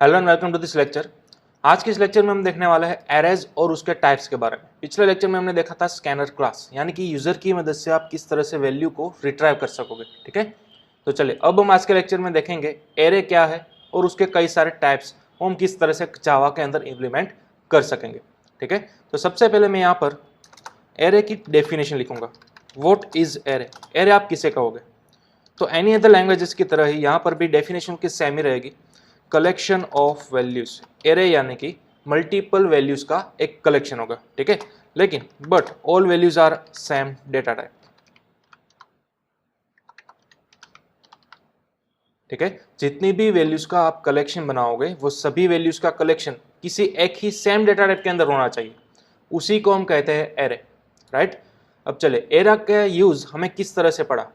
Hello and welcome to this lecture. आज के इस लेक्चर में हम देखने वाले हैं एरेज और उसके टाइप्स के बारे में। पिछले लेक्चर में हमने देखा था स्कैनर क्लास, यानी कि यूजर की मदद से आप किस तरह से वैल्यू को रिट्राइव कर सकोगे। ठीक है, तो चलिए अब हम आज के लेक्चर में देखेंगे एरे क्या है और उसके कई सारे टाइप्स हम किस तरह से जावा के अंदर इम्प्लीमेंट कर सकेंगे। ठीक है, तो सबसे पहले मैं यहाँ पर एरे की डेफिनेशन लिखूंगा। What is array? एरे आप किसे कहोगे? तो एनी अदर लैंग्वेजेस की तरह ही यहाँ पर भी डेफिनेशन की सेम ही रहेगी, कलेक्शन ऑफ वैल्यूज। एरे यानी कि मल्टीपल वैल्यूज का एक कलेक्शन होगा। ठीक है, लेकिन but all values are same data type. ठीक है, जितनी भी वैल्यूज का आप कलेक्शन बनाओगे वो सभी वैल्यूज का कलेक्शन किसी एक ही सेम डेटा टाइप के अंदर होना चाहिए, उसी को हम कहते हैं एरे। राइट, अब चले एरे का यूज हमें किस तरह से पढ़ा,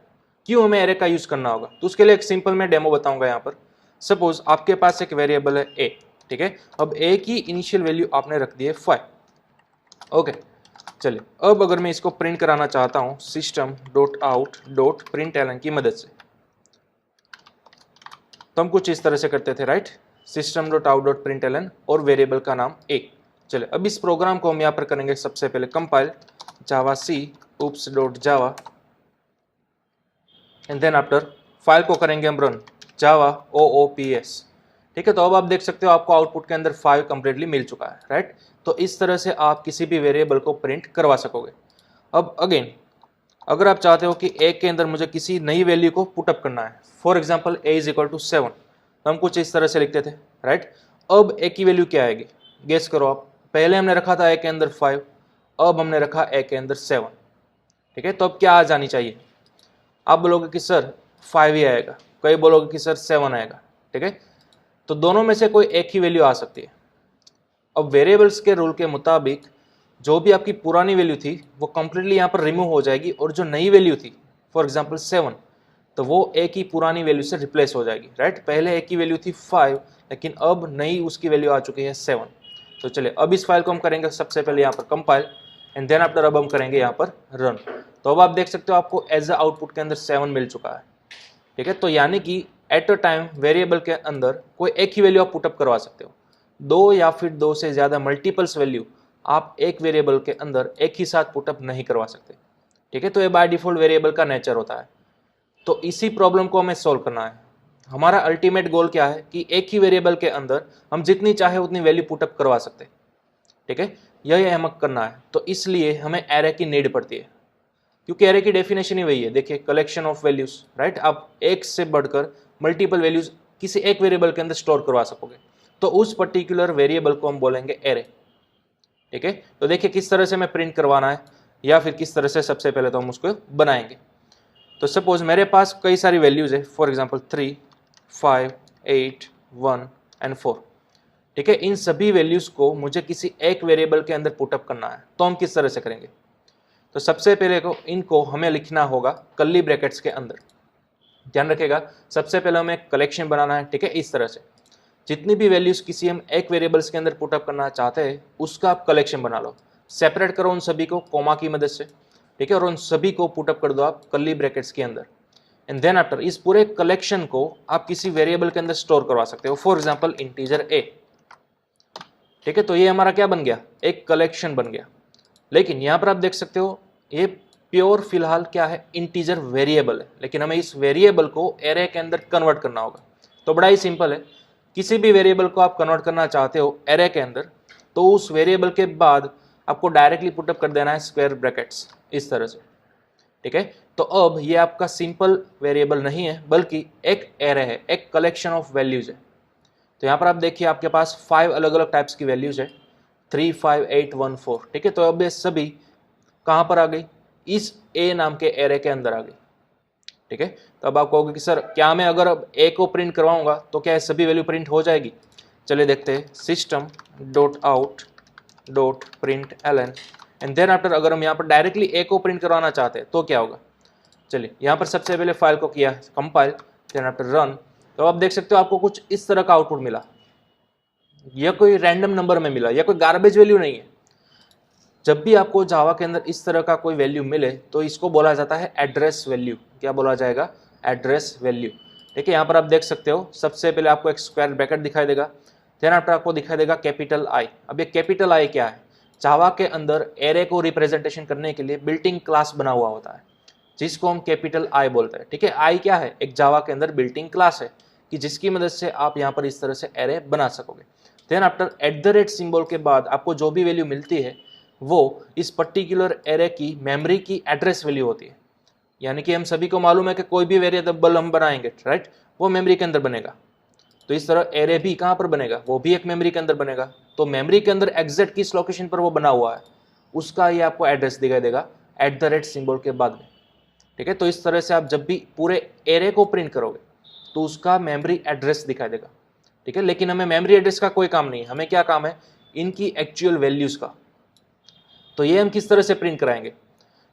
क्यों हमें एरे का यूज करना होगा, तो उसके लिए एक सिंपल मैं डेमो बताऊंगा। यहाँ पर सपोज आपके पास एक वेरिएबल है ए। ठीक है, अब ए की इनिशियल वैल्यू आपने रख दी है 5। ओके, चलिए अब अगर मैं इसको प्रिंट कराना चाहता हूं system dot out dot println की मदद से, तो हम कुछ इस तरह से करते थे। Right, system dot out dot println और वेरिएबल का नाम ए। चलिए अब इस प्रोग्राम को हम यहाँ पर करेंगे सबसे पहले compile javac oops dot java and then after file को करेंगे हम रन जावा oops। ठीक है, तो अब आप देख सकते हो आपको आउटपुट के अंदर 5 कंप्लीटली मिल चुका है। राइट, तो इस तरह से आप किसी भी वेरिएबल को प्रिंट करवा सकोगे। अब अगेन अगर आप चाहते हो कि ए के अंदर मुझे किसी नई वैल्यू को पुटअप करना है, for example A is equal to 7, तो हम कुछ इस तरह से लिखते थे। राइट, अब ए की वैल्यू क्या आएगी, गेस करो आप। पहले हमने रखा था ए के अंदर 5, अब हमने रखा ए के अंदर 7। ठीक है, तो अब क्या आ जानी चाहिए? आप बोलोगे कि सर 5 ही आएगा, कई बोलोगे कि सर 7 आएगा। ठीक है, तो दोनों में से कोई एक ही वैल्यू आ सकती है। अब वेरिएबल्स के रूल के मुताबिक जो भी आपकी पुरानी वैल्यू थी वो कंप्लीटली यहाँ पर रिमूव हो जाएगी, और जो नई वैल्यू थी फॉर एग्जांपल 7, तो वो एक ही पुरानी वैल्यू से रिप्लेस हो जाएगी। राइट, पहले एक की वैल्यू थी 5, लेकिन अब नई उसकी वैल्यू आ चुकी है 7। तो चलिए अब इस फाइल को हम करेंगे सबसे पहले यहाँ पर कंपाइल एंड देन आफ्टर अब हम करेंगे यहाँ पर रन। तो अब आप देख सकते हो आपको एज अ आउटपुट के अंदर 7 मिल चुका है। ठीक है, तो यानी कि एट अ टाइम वेरिएबल के अंदर कोई एक ही वैल्यू आप पुटअप करवा सकते हो। दो या फिर दो से ज़्यादा मल्टीपल्स वैल्यू आप एक वेरिएबल के अंदर एक ही साथ पुटअप नहीं करवा सकते। ठीक है, तो ये बाय डिफॉल्ट वेरिएबल का नेचर होता है। तो इसी प्रॉब्लम को हमें सॉल्व करना है। हमारा अल्टीमेट गोल क्या है कि एक ही वेरिएबल के अंदर हम जितनी चाहे उतनी वैल्यू पुटअप करवा सकते। ठीक है, यही हमें करना है, तो इसलिए हमें एरे की नीड पड़ती है, क्योंकि एरे की डेफिनेशन ही वही है। देखिए, कलेक्शन ऑफ वैल्यूज। राइट, आप एक से बढ़कर मल्टीपल वैल्यूज किसी एक वेरिएबल के अंदर स्टोर करवा सकोगे, तो उस पर्टिकुलर वेरिएबल को हम बोलेंगे एरे। ठीक है, तो देखिए किस तरह से हमें प्रिंट करवाना है, या फिर किस तरह से सबसे पहले तो हम उसको बनाएंगे। तो सपोज मेरे पास कई सारी वैल्यूज है, फॉर एग्जाम्पल 3, 5, 8, 1 एंड 4। ठीक है, इन सभी वैल्यूज को मुझे किसी एक वेरिएबल के अंदर पुटअप करना है, तो हम किस तरह से करेंगे? तो सबसे पहले को इनको हमें लिखना होगा कर्ली ब्रैकेट्स के अंदर। ध्यान रखिएगा, सबसे पहले हमें कलेक्शन बनाना है। ठीक है, इस तरह से जितनी भी वैल्यूज किसी हम एक वेरिएबल्स के अंदर पुटअप करना चाहते हैं उसका आप कलेक्शन बना लो, सेपरेट करो उन सभी को कोमा की मदद से। ठीक है, और उन सभी को पुटअप कर दो आप कर्ली ब्रैकेट्स के अंदर, एंड देन आफ्टर इस पूरे कलेक्शन को आप किसी वेरिएबल के अंदर स्टोर करवा सकते हो, फॉर एग्जाम्पल इंटीजर ए। ठीक है, तो ये हमारा क्या बन गया, एक कलेक्शन बन गया। लेकिन यहाँ पर आप देख सकते हो ये प्योर फिलहाल क्या है, इंटीजर वेरिएबल है, लेकिन हमें इस वेरिएबल को एरे के अंदर कन्वर्ट करना होगा। तो बड़ा ही सिंपल है, किसी भी वेरिएबल को आप कन्वर्ट करना चाहते हो एरे के अंदर, तो उस वेरिएबल के बाद आपको डायरेक्टली पुटअप कर देना है स्क्वायर ब्रैकेट्स इस तरह से। ठीक है, तो अब ये आपका सिंपल वेरिएबल नहीं है, बल्कि एक एरे है, एक कलेक्शन ऑफ वैल्यूज है। तो यहाँ पर आप देखिए आपके पास 5 अलग अलग टाइप्स की वैल्यूज है, 3, 5, 8, 1, 4। ठीक है, तो अब ये सभी कहाँ पर आ गई, इस ए नाम के एरे के अंदर आ गई। ठीक है, तो अब आप कहोगे कि सर क्या मैं अगर अब ए को प्रिंट करवाऊंगा तो क्या सभी वैल्यू प्रिंट हो जाएगी? चलिए देखते हैं, system dot out dot println and then after अगर हम यहाँ पर डायरेक्टली ए को प्रिंट करवाना चाहते हैं तो क्या होगा? चलिए यहाँ पर सबसे पहले फाइल को किया कंपाइल, देन आफ्टर रन। तो आप देख सकते हो आपको कुछ इस तरह का आउटपुट मिला। यह कोई रैंडम नंबर में मिला, यह कोई गार्बेज वैल्यू नहीं है। जब भी आपको जावा के अंदर इस तरह का कोई वैल्यू मिले तो इसको बोला जाता है एड्रेस वैल्यू। क्या बोला जाएगा? Address value. ठीक है, यहाँ पर आप देख सकते हो सबसे पहले आपको एक स्क्वायर ब्रैकेट दिखाई देगा, देन आफ्टर आपको दिखाई देगा कैपिटल आई। अब ये कैपिटल आई क्या है? जावा के अंदर एरे को रिप्रेजेंटेशन करने के लिए बिल्ट इन क्लास बना हुआ होता है जिसको हम कैपिटल आई बोलते हैं। ठीक है, आई क्या है? एक जावा के अंदर बिल्ट इन क्लास है कि जिसकी मदद से आप यहाँ पर इस तरह से एरे बना सकोगे। Then after at the rate symbol के बाद आपको जो भी वैल्यू मिलती है वो इस पर्टिकुलर एरे की मेमोरी की एड्रेस वैल्यू होती है। यानी कि हम सभी को मालूम है कि कोई भी वेरिएबल हम बनाएंगे, राइट, वो मेमोरी के अंदर बनेगा। तो इस तरह एरे भी कहाँ पर बनेगा? वो भी एक मेमोरी के अंदर बनेगा। तो मेमोरी के अंदर एग्जैक्ट किस लोकेशन पर वो बना हुआ है उसका ये आपको एड्रेस दिखाई देगा एट द रेट सिंबल के बाद में। ठीक है, तो इस तरह से आप जब भी पूरे एरे को प्रिंट करोगे तो उसका मेमोरी एड्रेस दिखाई देगा। ठीक है, लेकिन हमें मेमोरी एड्रेस का कोई काम नहीं है, हमें क्या काम है? इनकी एक्चुअल वैल्यूज का। तो ये हम किस तरह से प्रिंट कराएंगे?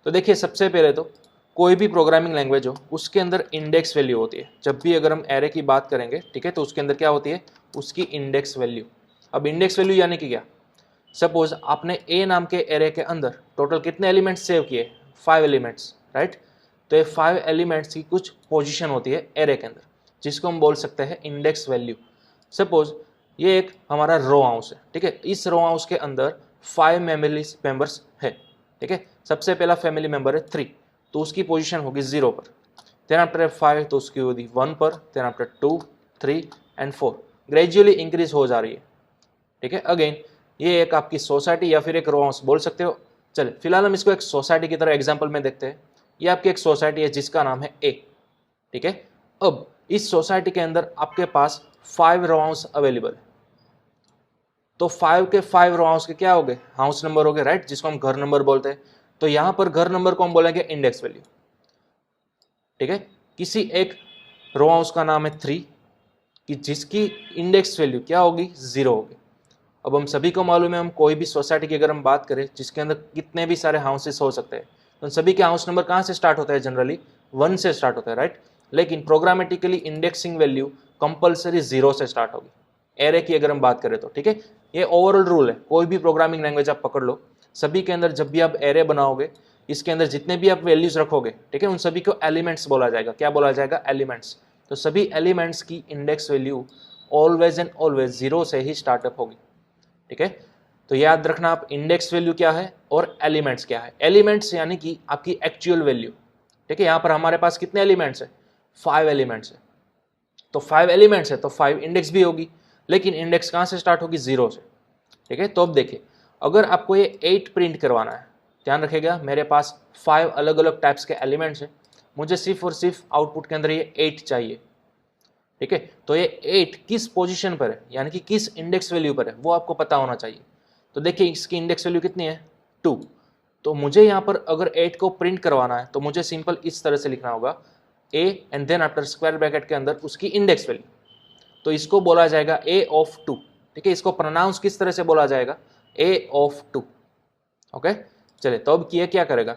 तो देखिए, सबसे पहले तो कोई भी प्रोग्रामिंग लैंग्वेज हो उसके अंदर इंडेक्स वैल्यू होती है। जब भी अगर हम एरे की बात करेंगे, ठीक है, तो उसके अंदर क्या होती है? उसकी इंडेक्स वैल्यू। अब इंडेक्स वैल्यू यानी कि क्या? सपोज आपने ए नाम के एरे के अंदर टोटल कितने एलिमेंट्स सेव किए? 5 एलिमेंट्स, राइट। तो ये 5 एलिमेंट्स की कुछ पोजीशन होती है एरे के अंदर जिसको हम बोल सकते हैं इंडेक्स वैल्यू। सपोज ये एक हमारा रो हाउस है, ठीक है, इस रो हाउस के अंदर 5 फैमिली मेंबर्स है। ठीक है, सबसे पहला फैमिली मेंबर है 3, तो उसकी पोजीशन होगी 0 पर। देन आफ्टर 5 तो उसकी होगी 1 पर। Then after 2, 3 and 4 gradually increase हो जा रही है। ठीक है, अगेन ये एक आपकी सोसाइटी या फिर एक रो हाउस बोल सकते हो। चले फिलहाल हम इसको एक सोसाइटी की तरह एग्जाम्पल में देखते हैं। ये आपकी एक सोसाइटी है जिसका नाम है ए। ठीक है, अब इस सोसाइटी के अंदर आपके पास 5 रो हाउस अवेलेबल है। तो 5 के 5 रो हाउस के क्या हो गए? हाउस नंबर हो गए, राइट, जिसको हम घर नंबर बोलते हैं। तो यहां पर घर नंबर को हम बोलेंगे इंडेक्स वैल्यू। ठीक है, किसी एक रो हाउस का नाम है 3 कि जिसकी इंडेक्स वैल्यू क्या होगी? 0 होगी। अब हम सभी को मालूम है, हम कोई भी सोसाइटी की अगर हम बात करें जिसके अंदर कितने भी सारे हाउसेस हो सकते हैं, तो सभी के हाउस नंबर कहाँ से स्टार्ट होता है? जनरली 1 से स्टार्ट होता है, राइट। लेकिन प्रोग्रामेटिकली इंडेक्सिंग वैल्यू कंपल्सरी 0 से स्टार्ट होगी एरे की अगर हम बात करें तो। ठीक है, ये ओवरऑल रूल है, कोई भी प्रोग्रामिंग लैंग्वेज आप पकड़ लो, सभी के अंदर जब भी आप एरे बनाओगे इसके अंदर जितने भी आप वैल्यूज रखोगे, ठीक है, उन सभी को एलिमेंट्स बोला जाएगा। क्या बोला जाएगा? एलिमेंट्स। तो सभी एलिमेंट्स की index value always and always 0 से ही स्टार्टअप होगी। ठीक है, तो याद रखना आप इंडेक्स वैल्यू क्या है और एलिमेंट्स क्या है। एलिमेंट्स यानी कि आपकी एक्चुअल वैल्यू। ठीक है, यहाँ पर हमारे पास कितने एलिमेंट्स है? 5 एलिमेंट्स है। तो 5 एलिमेंट्स है तो 5 इंडेक्स भी होगी, लेकिन इंडेक्स कहाँ से स्टार्ट होगी? 0 से। ठीक है, तो अब देखिए, अगर आपको ये 8 प्रिंट करवाना है, ध्यान रखिएगा, मेरे पास 5 अलग अलग टाइप्स के एलिमेंट्स हैं, मुझे सिर्फ और सिर्फ आउटपुट के अंदर ये 8 चाहिए। ठीक है, तो ये 8 किस पोजीशन पर है, यानी कि किस इंडेक्स वैल्यू पर है, वो आपको पता होना चाहिए। तो देखिए, इसकी इंडेक्स वैल्यू कितनी है? 2। तो मुझे यहाँ पर अगर 8 को प्रिंट करवाना है तो मुझे सिंपल इस तरह से लिखना होगा, A and then after square bracket के अंदर उसकी इंडेक्स वैल्यू। तो इसको बोला जाएगा ए ऑफ 2। ठीक है, इसको प्रोनाउंस किस तरह से बोला जाएगा? ए ऑफ 2। ओके, चले, तो अब किया क्या करेगा?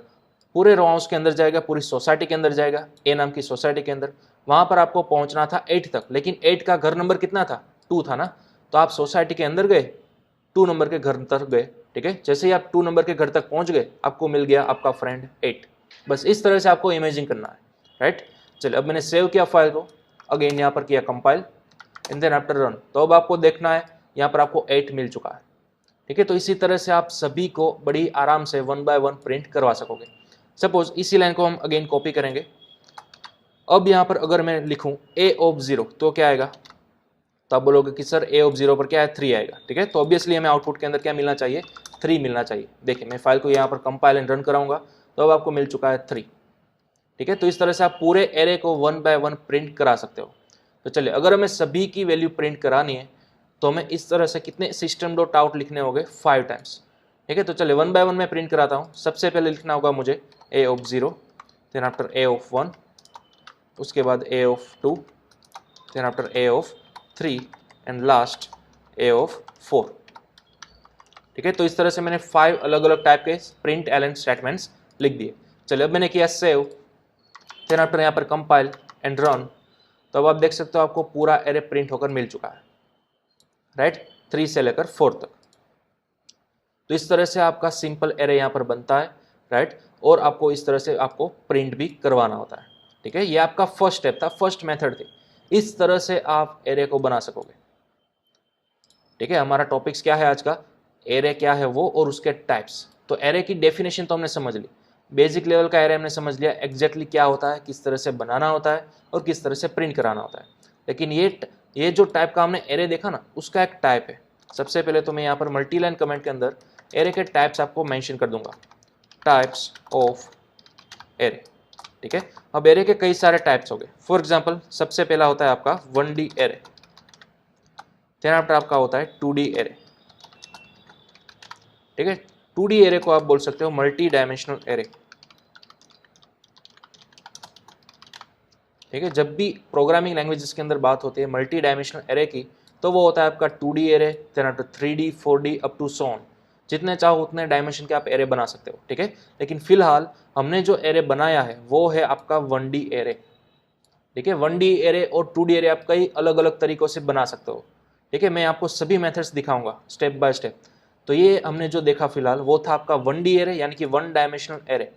पूरे रो हाउस के अंदर जाएगा, पूरी सोसाइटी के अंदर जाएगा, ए नाम की सोसाइटी के अंदर। वहां पर आपको पहुंचना था 8 तक, लेकिन 8 का घर नंबर कितना था? 2 था ना। तो आप सोसाइटी के अंदर गए, 2 नंबर के घर तक गए। ठीक है, जैसे ही आप 2 नंबर के घर तक पहुंच गए, आपको मिल गया आपका फ्रेंड 8। बस इस तरह से आपको इमेजिन करना है, राइट। चलिए, अब मैंने सेव किया फाइल को, अगेन यहाँ पर किया compile and then after run. तो अब आपको देखना है यहाँ पर आपको 8 मिल चुका है। ठीक है, तो इसी तरह से आप सभी को बड़ी आराम से 1 बाय 1 प्रिंट करवा सकोगे। सपोज इसी लाइन को हम अगेन कॉपी करेंगे। अब यहाँ पर अगर मैं लिखूँ ए ऑफ 0 तो क्या आएगा? तो आप बोलोगे कि सर ए ऑफ 0 पर क्या है? 3 आएगा। ठीक है, तो ऑब्वियसली हमें आउटपुट के अंदर क्या मिलना चाहिए? 3 मिलना चाहिए। देखिए, मैं फाइल को यहाँ पर कंपाइल एंड रन कराऊंगा तो अब आपको मिल चुका है 3। ठीक है, तो इस तरह से आप पूरे एरे को 1 बाय 1 प्रिंट करा सकते हो। तो चलिए, अगर हमें सभी की वैल्यू प्रिंट करानी है तो हमें इस तरह से कितने सिस्टम डॉट आउट लिखने होंगे? 5 टाइम्स। ठीक है, तो चलिए 1 बाय 1 में प्रिंट कराता हूँ। सबसे पहले लिखना होगा मुझे A of 0, then after A of 1, उसके बाद A of 2, then after A of 3 and last A of 4। ठीक है, तो इस तरह से मैंने 5 अलग अलग टाइप के प्रिंट एलन स्टेटमेंट्स लिख दिए। चलिए, अब मैंने किया सेव, देन आफ्टर यहाँ पर कंपाइल एंड रन। तो अब आप देख सकते हो आपको पूरा एरे प्रिंट होकर मिल चुका है, राइट, 3 से लेकर 4 तक। तो इस तरह से आपका सिंपल एरे यहाँ पर बनता है, राइट, और आपको इस तरह से आपको प्रिंट भी करवाना होता है। ठीक है, ये आपका फर्स्ट स्टेप था, फर्स्ट मेथड थी। इस तरह से आप एरे को बना सकोगे। ठीक है, हमारा टॉपिक्स क्या है आज का, एरे क्या है वो और उसके टाइप्स। तो एरे की डेफिनेशन तो हमने समझ ली, बेसिक लेवल का एरे हमने समझ लिया, एग्जैक्टली क्या होता है, किस तरह से बनाना होता है और किस तरह से प्रिंट कराना होता है। लेकिन ये जो टाइप का हमने एरे देखा ना, उसका एक टाइप है। सबसे पहले तो मैं यहाँ पर मल्टी लाइन कमेंट के अंदर एरे के टाइप्स आपको मेंशन कर दूंगा, टाइप्स ऑफ एरे। ठीक है, अब एरे के कई सारे टाइप्स हो गए। फॉर एग्जांपल सबसे पहला होता है आपका 1D एरे, देन आफ्टर आपका होता है 2D एरे। ठीक है, 2D एरे को आप बोल सकते हो मल्टी डायमेंशनल एरे। ठीक है, जब भी प्रोग्रामिंग लैंग्वेजेस के अंदर बात होती है मल्टी डायमेंशनल एरे की, तो वो होता है आपका 2D array, then after 3D 4D up to so on. जितने चाहो उतने डायमेंशन के आप एरे बना सकते हो। ठीक है, लेकिन फिलहाल हमने जो एरे बनाया है वो है आपका 1D एरे। ठीक है, 1D एरे और 2D एरे आप कई अलग अलग तरीकों से बना सकते हो। ठीक है, मैं आपको सभी मेथड्स दिखाऊंगा स्टेप बाय स्टेप। तो ये हमने जो देखा फिलहाल वो था आपका 1D एरे यानी कि 1 डायमेंशनल एरे।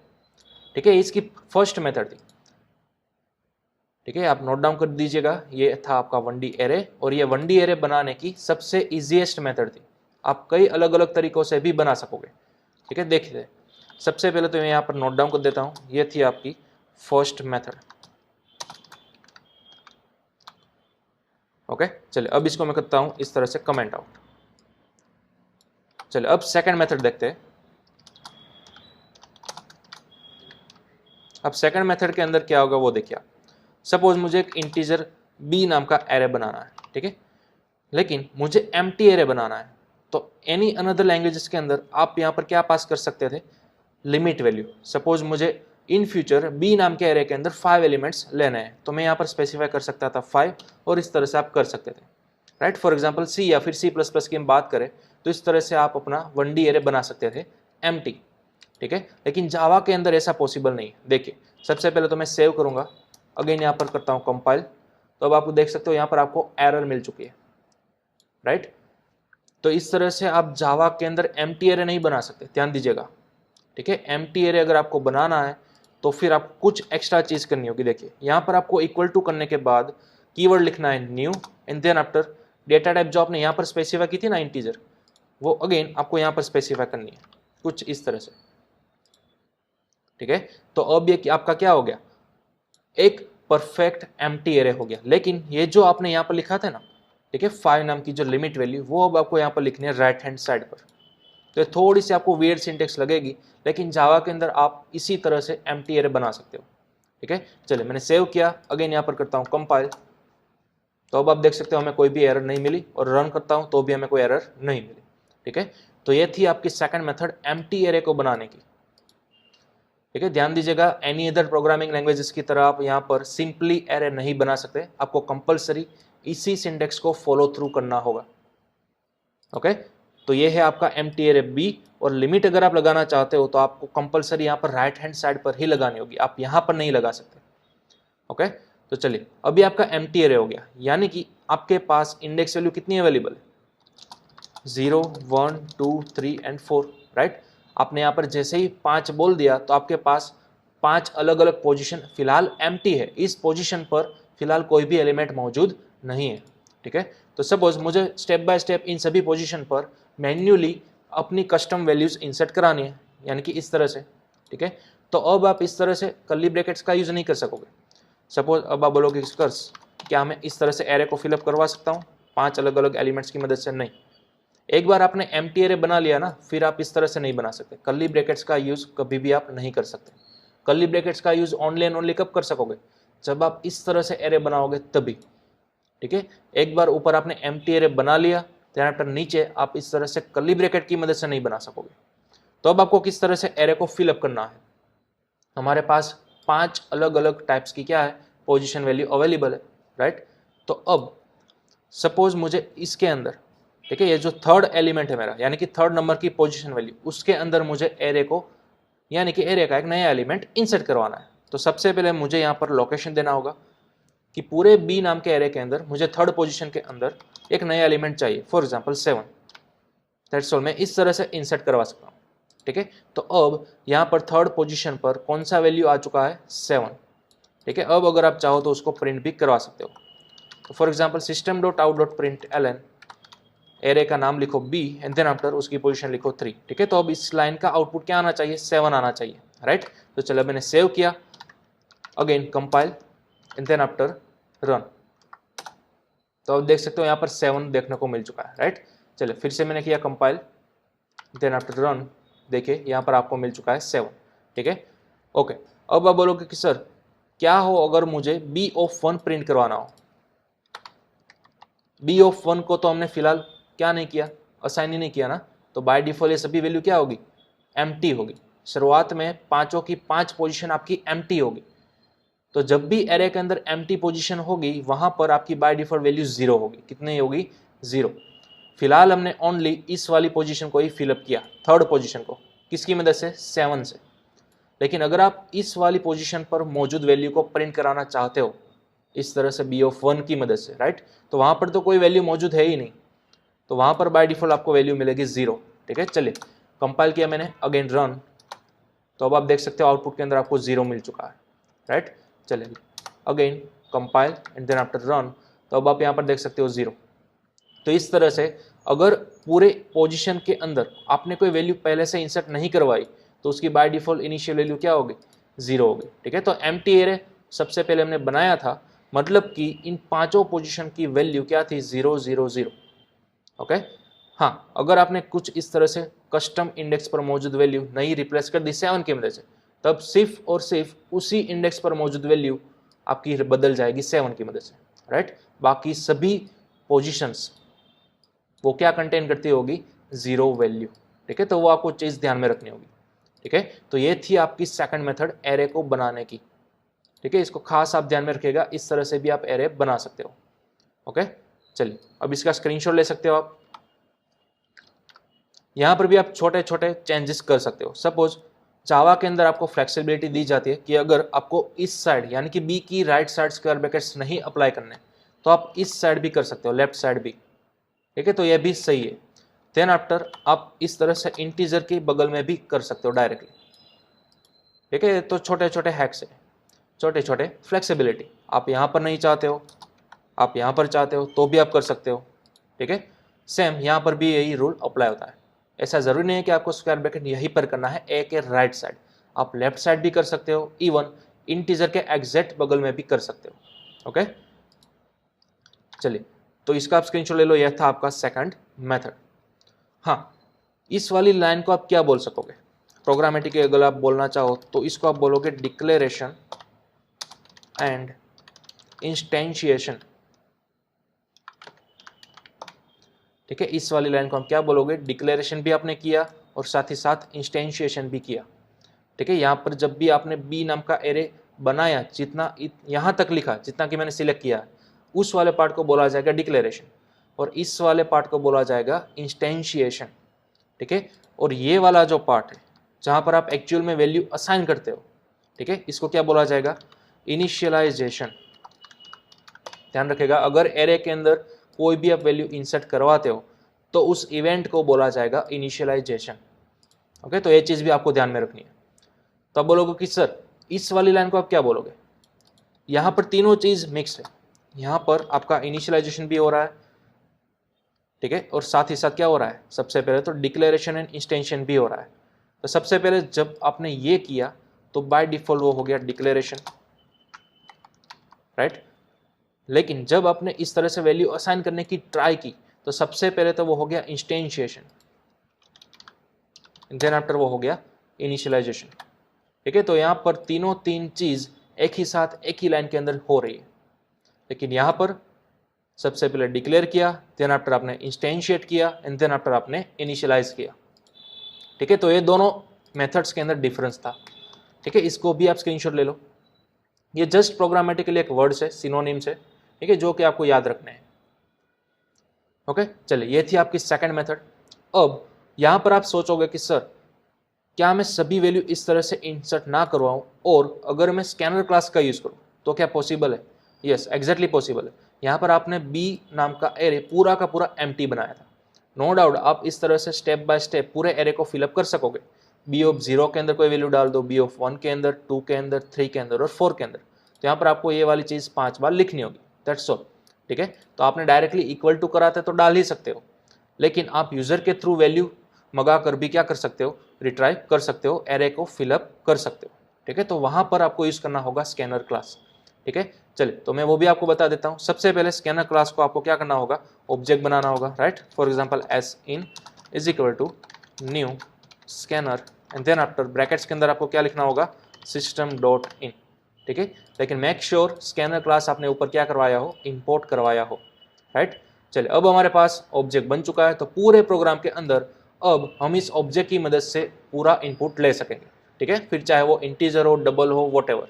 ठीक है, इसकी फर्स्ट मेथड थी। ठीक है, आप नोट डाउन कर दीजिएगा, ये था आपका 1D एरे, और ये 1D एरे बनाने की सबसे इजीएस्ट मेथड थी। आप कई अलग अलग तरीकों से भी बना सकोगे। ठीक है, देखिए सबसे पहले तो मैं यहाँ पर नोट डाउन कर देता हूँ, ये थी आपकी फर्स्ट मेथड। ओके, चलिए अब इसको मैं करता हूँ इस तरह से कमेंट आउट। चलिए अब सेकंड मेथड देखते हैं। अब सेकंड मेथड के अंदर क्या होगा वो देखिए। सपोज मुझे एक इंटीजर b नाम का एरे बनाना है। ठीक है, लेकिन मुझे एम्प्टी एरे बनाना है। तो एनी अनदर लैंग्वेजेस के अंदर आप यहाँ पर क्या पास कर सकते थे, लिमिट वैल्यू। सपोज मुझे इन फ्यूचर b नाम के एरे के अंदर 5 एलिमेंट्स लेने हैं, तो मैं यहाँ पर स्पेसिफाई कर सकता था 5, और इस तरह से आप कर सकते थे। राइट, फॉर एग्जाम्पल सी या फिर C++ की हम बात करें तो इस तरह से आप अपना 1D एरे बना सकते थे एम्प्टी। ठीक है, लेकिन जावा के अंदर ऐसा पॉसिबल नहीं है। देखिए सबसे पहले तो मैं सेव करूंगा, अगेन यहाँ पर करता हूँ कंपाइल, तो अब आप देख सकते हो यहाँ पर आपको एरर मिल चुकी है। राइट, तो इस तरह से आप जावा के अंदर एम्प्टी एरे नहीं बना सकते, ध्यान दीजिएगा। ठीक है, एम्प्टी एरे अगर आपको बनाना है तो फिर आपको कुछ एक्स्ट्रा चीज करनी होगी। देखिए यहाँ पर आपको इक्वल टू करने के बाद कीवर्ड लिखना है new, and then after data type जो आपने यहाँ पर स्पेसिफाई की थी ना इंटीजर, वो अगेन आपको यहाँ पर स्पेसिफाई करनी है कुछ इस तरह से। ठीक है, तो अब ये आपका क्या हो गया, एक परफेक्ट एम्प्टी एरे हो गया। लेकिन ये जो आपने यहाँ पर लिखा था ना, ठीक है, 5 नाम की जो लिमिट वैल्यू, वो अब आपको यहाँ पर लिखनी है राइट हैंड साइड पर। तो ये थोड़ी सी आपको वियर्ड सिंटेक्स लगेगी, लेकिन जावा के अंदर आप इसी तरह से एम्प्टी एरे बना सकते हो। ठीक है, चलिए मैंने सेव किया, अगेन यहाँ पर करता हूँ कंपाइल, तो अब आप देख सकते हो हमें कोई भी एरर नहीं मिली, और रन करता हूँ तो भी हमें कोई एरर नहीं मिली। ठीक है, तो ये थी आपकी सेकंड मेथड एम्प्टी एरे को बनाने की। ठीक है, ध्यान दीजिएगा, एनी अदर प्रोग्रामिंग लैंग्वेजेस की तरह आप यहाँ पर सिंपली एरे नहीं बना सकते, आपको कंपलसरी इसी सिंटेक्स को फॉलो थ्रू करना होगा। ओके, तो ये है आपका एम्प्टी एरे बी, और लिमिट अगर आप लगाना चाहते हो तो आपको कंपलसरी यहाँ पर राइट हैंड साइड पर ही लगानी होगी, आप यहाँ पर नहीं लगा सकते। ओके, तो चलिए अभी आपका एम्प्टी एरे हो गया, यानी कि आपके पास इंडेक्स वैल्यू कितनी अवेलेबल है, 0 1 2 3 एंड 4। राइट, आपने यहाँ पर जैसे ही 5 बोल दिया तो आपके पास 5 अलग अलग पोजीशन फिलहाल एम्प्टी है, इस पोजीशन पर फिलहाल कोई भी एलिमेंट मौजूद नहीं है। ठीक है, तो सपोज मुझे स्टेप बाय स्टेप इन सभी पोजीशन पर मैन्युअली अपनी कस्टम वैल्यूज इंसर्ट करानी है, यानी कि इस तरह से। ठीक है, तो अब आप इस तरह से कर्ली ब्रैकेट्स का यूज नहीं कर सकोगे। सपोज अब आप बोलोगे क्या मैं इस तरह से एरे को फिलअप करवा सकता हूँ 5 अलग अलग एलिमेंट्स की मदद से? नहीं, एक बार आपने एम्प्टी एरे बना लिया ना, फिर आप इस तरह से नहीं बना सकते। कर्ली ब्रैकेट्स का यूज कभी भी आप नहीं कर सकते। कर्ली ब्रैकेट्स का यूज ओनली एंड ओनली कब कर सकोगे, जब आप इस तरह से एरे बनाओगे तभी। ठीक है, एक बार ऊपर आपने एम्प्टी एरे बना लिया, देन आफ्टर नीचे आप इस तरह से कर्ली ब्रैकेट की मदद से नहीं बना सकोगे। तो अब आपको किस तरह से एरे को फिलअप करना है, हमारे पास 5 अलग अलग टाइप्स की क्या है पोजीशन वैल्यू अवेलेबल है। राइट, तो अब सपोज मुझे इसके अंदर, ठीक है, ये जो थर्ड एलिमेंट है मेरा, यानी कि थर्ड नंबर की पोजीशन वैल्यू, उसके अंदर मुझे एरे को, यानी कि एरे का एक नया एलिमेंट इंसर्ट करवाना है। तो सबसे पहले मुझे यहाँ पर लोकेशन देना होगा कि पूरे बी नाम के एरे के अंदर मुझे थर्ड पोजीशन के अंदर एक नया एलिमेंट चाहिए, फॉर एग्जाम्पल 7। दैट्स ऑल, मैं इस तरह से इंसर्ट करवा सकता हूँ। ठीक है, तो अब यहाँ पर थर्ड पोजीशन पर कौन सा वैल्यू आ चुका है, 7। ठीक है, अब अगर आप चाहो तो उसको प्रिंट भी करवा सकते हो। तो फॉर एग्जाम्पल system.out.println एरे का नाम लिखो b एंड देन आफ्टर उसकी पोजीशन लिखो 3। ठीक है, तो अब इस लाइन का आउटपुट क्या आना चाहिए, 7 आना चाहिए, राइट। तो चलो मैंने सेव किया, again compile and then after run. तो अब देख सकते हो यहाँ पर 7 देखने को मिल चुका है, राइट। चलिए फिर से मैंने किया कंपाइल देन आफ्टर रन, देखिए यहाँ पर आपको मिल चुका है 7। ठीक है, ओके। अब आप बोलोगे कि सर क्या हो अगर मुझे b ऑफ 1 प्रिंट करवाना हो। b ऑफ 1 को तो हमने फिलहाल क्या नहीं किया, असाइन ही नहीं किया ना, तो बाय डिफॉल्ट ये सभी वैल्यू क्या होगी, एम्प्टी होगी। शुरुआत में पांचों की 5 पोजीशन आपकी एम्प्टी होगी, तो जब भी एरे के अंदर एम्प्टी पोजीशन होगी वहां पर आपकी बाय डिफॉल्ट वैल्यू 0 होगी। कितनी होगी, 0। फिलहाल हमने ओनली इस वाली पोजीशन को ही फिलअप किया, थर्ड पोजीशन को, किसकी मदद से, 7 से। लेकिन अगर आप इस वाली पोजीशन पर मौजूद वैल्यू को प्रिंट कराना चाहते हो इस तरह से b ऑफ 1 की मदद से, राइट, तो वहां पर तो कोई वैल्यू मौजूद है ही नहीं, तो वहां पर बाय डिफॉल्ट आपको वैल्यू मिलेगी 0। ठीक है, चलिए कंपाइल किया मैंने, अगेन रन, तो अब आप देख सकते हो आउटपुट के अंदर आपको 0 मिल चुका है, राइट। चलिए again compile and then after run, तो अब आप यहाँ पर देख सकते हो 0। तो इस तरह से अगर पूरे पोजीशन के अंदर आपने कोई वैल्यू पहले से इंसर्ट नहीं करवाई तो उसकी बाय डिफॉल्ट इनिशियल वैल्यू क्या होगी, 0 होगी। ठीक है, तो एम्प्टी एरे सबसे पहले हमने बनाया था, मतलब कि इन पांचों पोजीशन की वैल्यू क्या थी, 0 0 0। ओके, हाँ, अगर आपने कुछ इस तरह से कस्टम इंडेक्स पर मौजूद वैल्यू नहीं रिप्लेस कर दी 7 की मदद से, तब सिर्फ और सिर्फ उसी इंडेक्स पर मौजूद वैल्यू आपकी बदल जाएगी 7 की मदद से, राइट। बाकी सभी पोजीशंस वो क्या कंटेन करती होगी, 0 वैल्यू। ठीक है, तो वो आपको चीज़ ध्यान में रखनी होगी। ठीक है, तो ये थी आपकी सेकंड मेथड एरे को बनाने की। ठीक है, इसको खास आप ध्यान में रखिएगा, इस तरह से भी आप एरे बना सकते हो। ओके, चलिए अब इसका स्क्रीनशॉट ले सकते हो आप। यहाँ पर भी आप छोटे छोटे चेंजेस कर सकते हो। सपोज जावा के अंदर आपको फ्लेक्सिबिलिटी दी जाती है कि अगर आपको इस साइड यानी कि बी की राइट साइड स्क्वायर ब्रैकेट्स नहीं अप्लाई करने, तो आप इस साइड भी कर सकते हो, लेफ्ट साइड भी। ठीक है, तो ये भी सही है। देन आफ्टर आप इस तरह से इंटीजर के बगल में भी कर सकते हो डायरेक्टली। ठीक है, तो छोटे छोटे हैक्स है, छोटे छोटे फ्लेक्सिबिलिटी। आप यहाँ पर नहीं चाहते हो, आप यहाँ पर चाहते हो तो भी आप कर सकते हो। ठीक है, सेम यहाँ पर भी यही रूल अप्लाई होता है। ऐसा ज़रूरी नहीं है कि आपको स्क्वायर ब्रैकेट यहीं पर करना है, ए के राइट साइड, आप लेफ्ट साइड भी कर सकते हो, इवन इंटीजर के एग्जैक्ट बगल में भी कर सकते हो। ओके, चलिए तो इसका आप स्क्रीनशॉट ले लो, यह था आपका सेकंड मेथड। हाँ, इस वाली लाइन को आप क्या बोल सकोगे, प्रोग्रामेटिक अगर आप बोलना चाहो तो इसको आप बोलोगे डिक्लेरेशन एंड इंस्टेंशिएशन। ठीक है, इस वाली लाइन को हम क्या बोलोगे, डिक्लेरेशन भी आपने किया और साथ ही साथ इंस्टेंशिएशन भी किया। ठीक है, यहाँ पर जब भी आपने बी नाम का एरे बनाया, जितना यहाँ तक लिखा, जितना कि मैंने सिलेक्ट किया, उस वाले पार्ट को बोला जाएगा डिक्लेरेशन और इस वाले पार्ट को बोला जाएगा इंस्टेंशिएशन। ठीक है, और ये वाला जो पार्ट है जहाँ पर आप एक्चुअल में वैल्यू असाइन करते हो, ठीक है, इसको क्या बोला जाएगा, इनिशियलाइजेशन। ध्यान रखिएगा, अगर एरे के अंदर कोई भी आप वैल्यू इंसर्ट करवाते हो तो उस इवेंट को बोला जाएगा इनिशियलाइजेशन। ओके, तो ये चीज़ भी आपको ध्यान में रखनी है। तो आप बोलोगे कि सर इस वाली लाइन को आप क्या बोलोगे, यहाँ पर तीनों चीज़ मिक्स है, यहाँ पर आपका इनिशियलाइजेशन भी हो रहा है, ठीक है, और साथ ही साथ क्या हो रहा है, सबसे पहले तो डिक्लेरेशन एंड इंस्टेंशन भी हो रहा है। तो सबसे पहले जब आपने ये किया तो बाय डिफॉल्ट वो हो गया डिक्लेरेशन, राइट। लेकिन जब आपने इस तरह से वैल्यू असाइन करने की ट्राई की तो सबसे पहले तो वो हो गया इंस्टेंशिएशन, देन आफ्टर वो हो गया इनिशियलाइजेशन। ठीक है, तो यहाँ पर तीन चीज़ एक ही साथ एक ही लाइन के अंदर हो रही है। लेकिन यहाँ पर सबसे पहले डिक्लेयर किया, देन आफ्टर आपने इंस्टेंशिएट किया एंड देन आफ्टर आपने इनिशियलाइज किया। ठीक है, तो ये दोनों मेथड्स के अंदर डिफरेंस था। ठीक है, इसको भी आप स्क्रीनशॉट ले लो। ये जस्ट प्रोग्रामेटिकली एक वर्ड्स है, सिनोनिम्स है, ठीक है, जो कि आपको याद रखने हैं। ओके, चलिए ये थी आपकी सेकंड मेथड। अब यहाँ पर आप सोचोगे कि सर क्या मैं सभी वैल्यू इस तरह से इंसर्ट ना करवाऊँ और अगर मैं स्कैनर क्लास का यूज़ करूँ तो क्या पॉसिबल है? यस, एग्जैक्टली पॉसिबल है। यहाँ पर आपने बी नाम का एरे पूरा का पूरा एम्प्टी बनाया था। नो डाउट आप इस तरह से स्टेप बाय स्टेप पूरे एरे को फिलअप कर सकोगे। बी ऑफ 0 के अंदर कोई वैल्यू डाल दो, बी ऑफ 1 के अंदर, 2 के अंदर, 3 के अंदर और 4 के अंदर। तो यहाँ पर आपको ये वाली चीज़ 5 बार लिखनी होगी, दैट्स ऑल। ठीक है, तो आपने डायरेक्टली इक्वल टू कराते तो डाल ही सकते हो, लेकिन आप यूज़र के थ्रू वैल्यू मंगा कर भी क्या कर सकते हो, रिट्राइव कर सकते हो, एरे को फिलअप कर सकते हो। ठीक है, तो वहाँ पर आपको यूज़ करना होगा स्कैनर क्लास। ठीक है, चलिए तो मैं वो भी आपको बता देता हूँ। सबसे पहले स्कैनर क्लास को आपको क्या करना होगा, ऑब्जेक्ट बनाना होगा, right. For example s in is equal to new scanner and then after brackets के अंदर आपको क्या लिखना होगा, सिस्टम डॉट इन। ठीक है, लेकिन मेक श्योर स्कैनर क्लास आपने ऊपर क्या करवाया हो, इंपोर्ट करवाया हो, राइट। चलिए अब हमारे पास ऑब्जेक्ट बन चुका है, तो पूरे प्रोग्राम के अंदर अब हम इस ऑब्जेक्ट की मदद से पूरा इनपुट ले सकेंगे। ठीक है, फिर चाहे वो इंटीजर हो, डबल हो, वॉटेवर।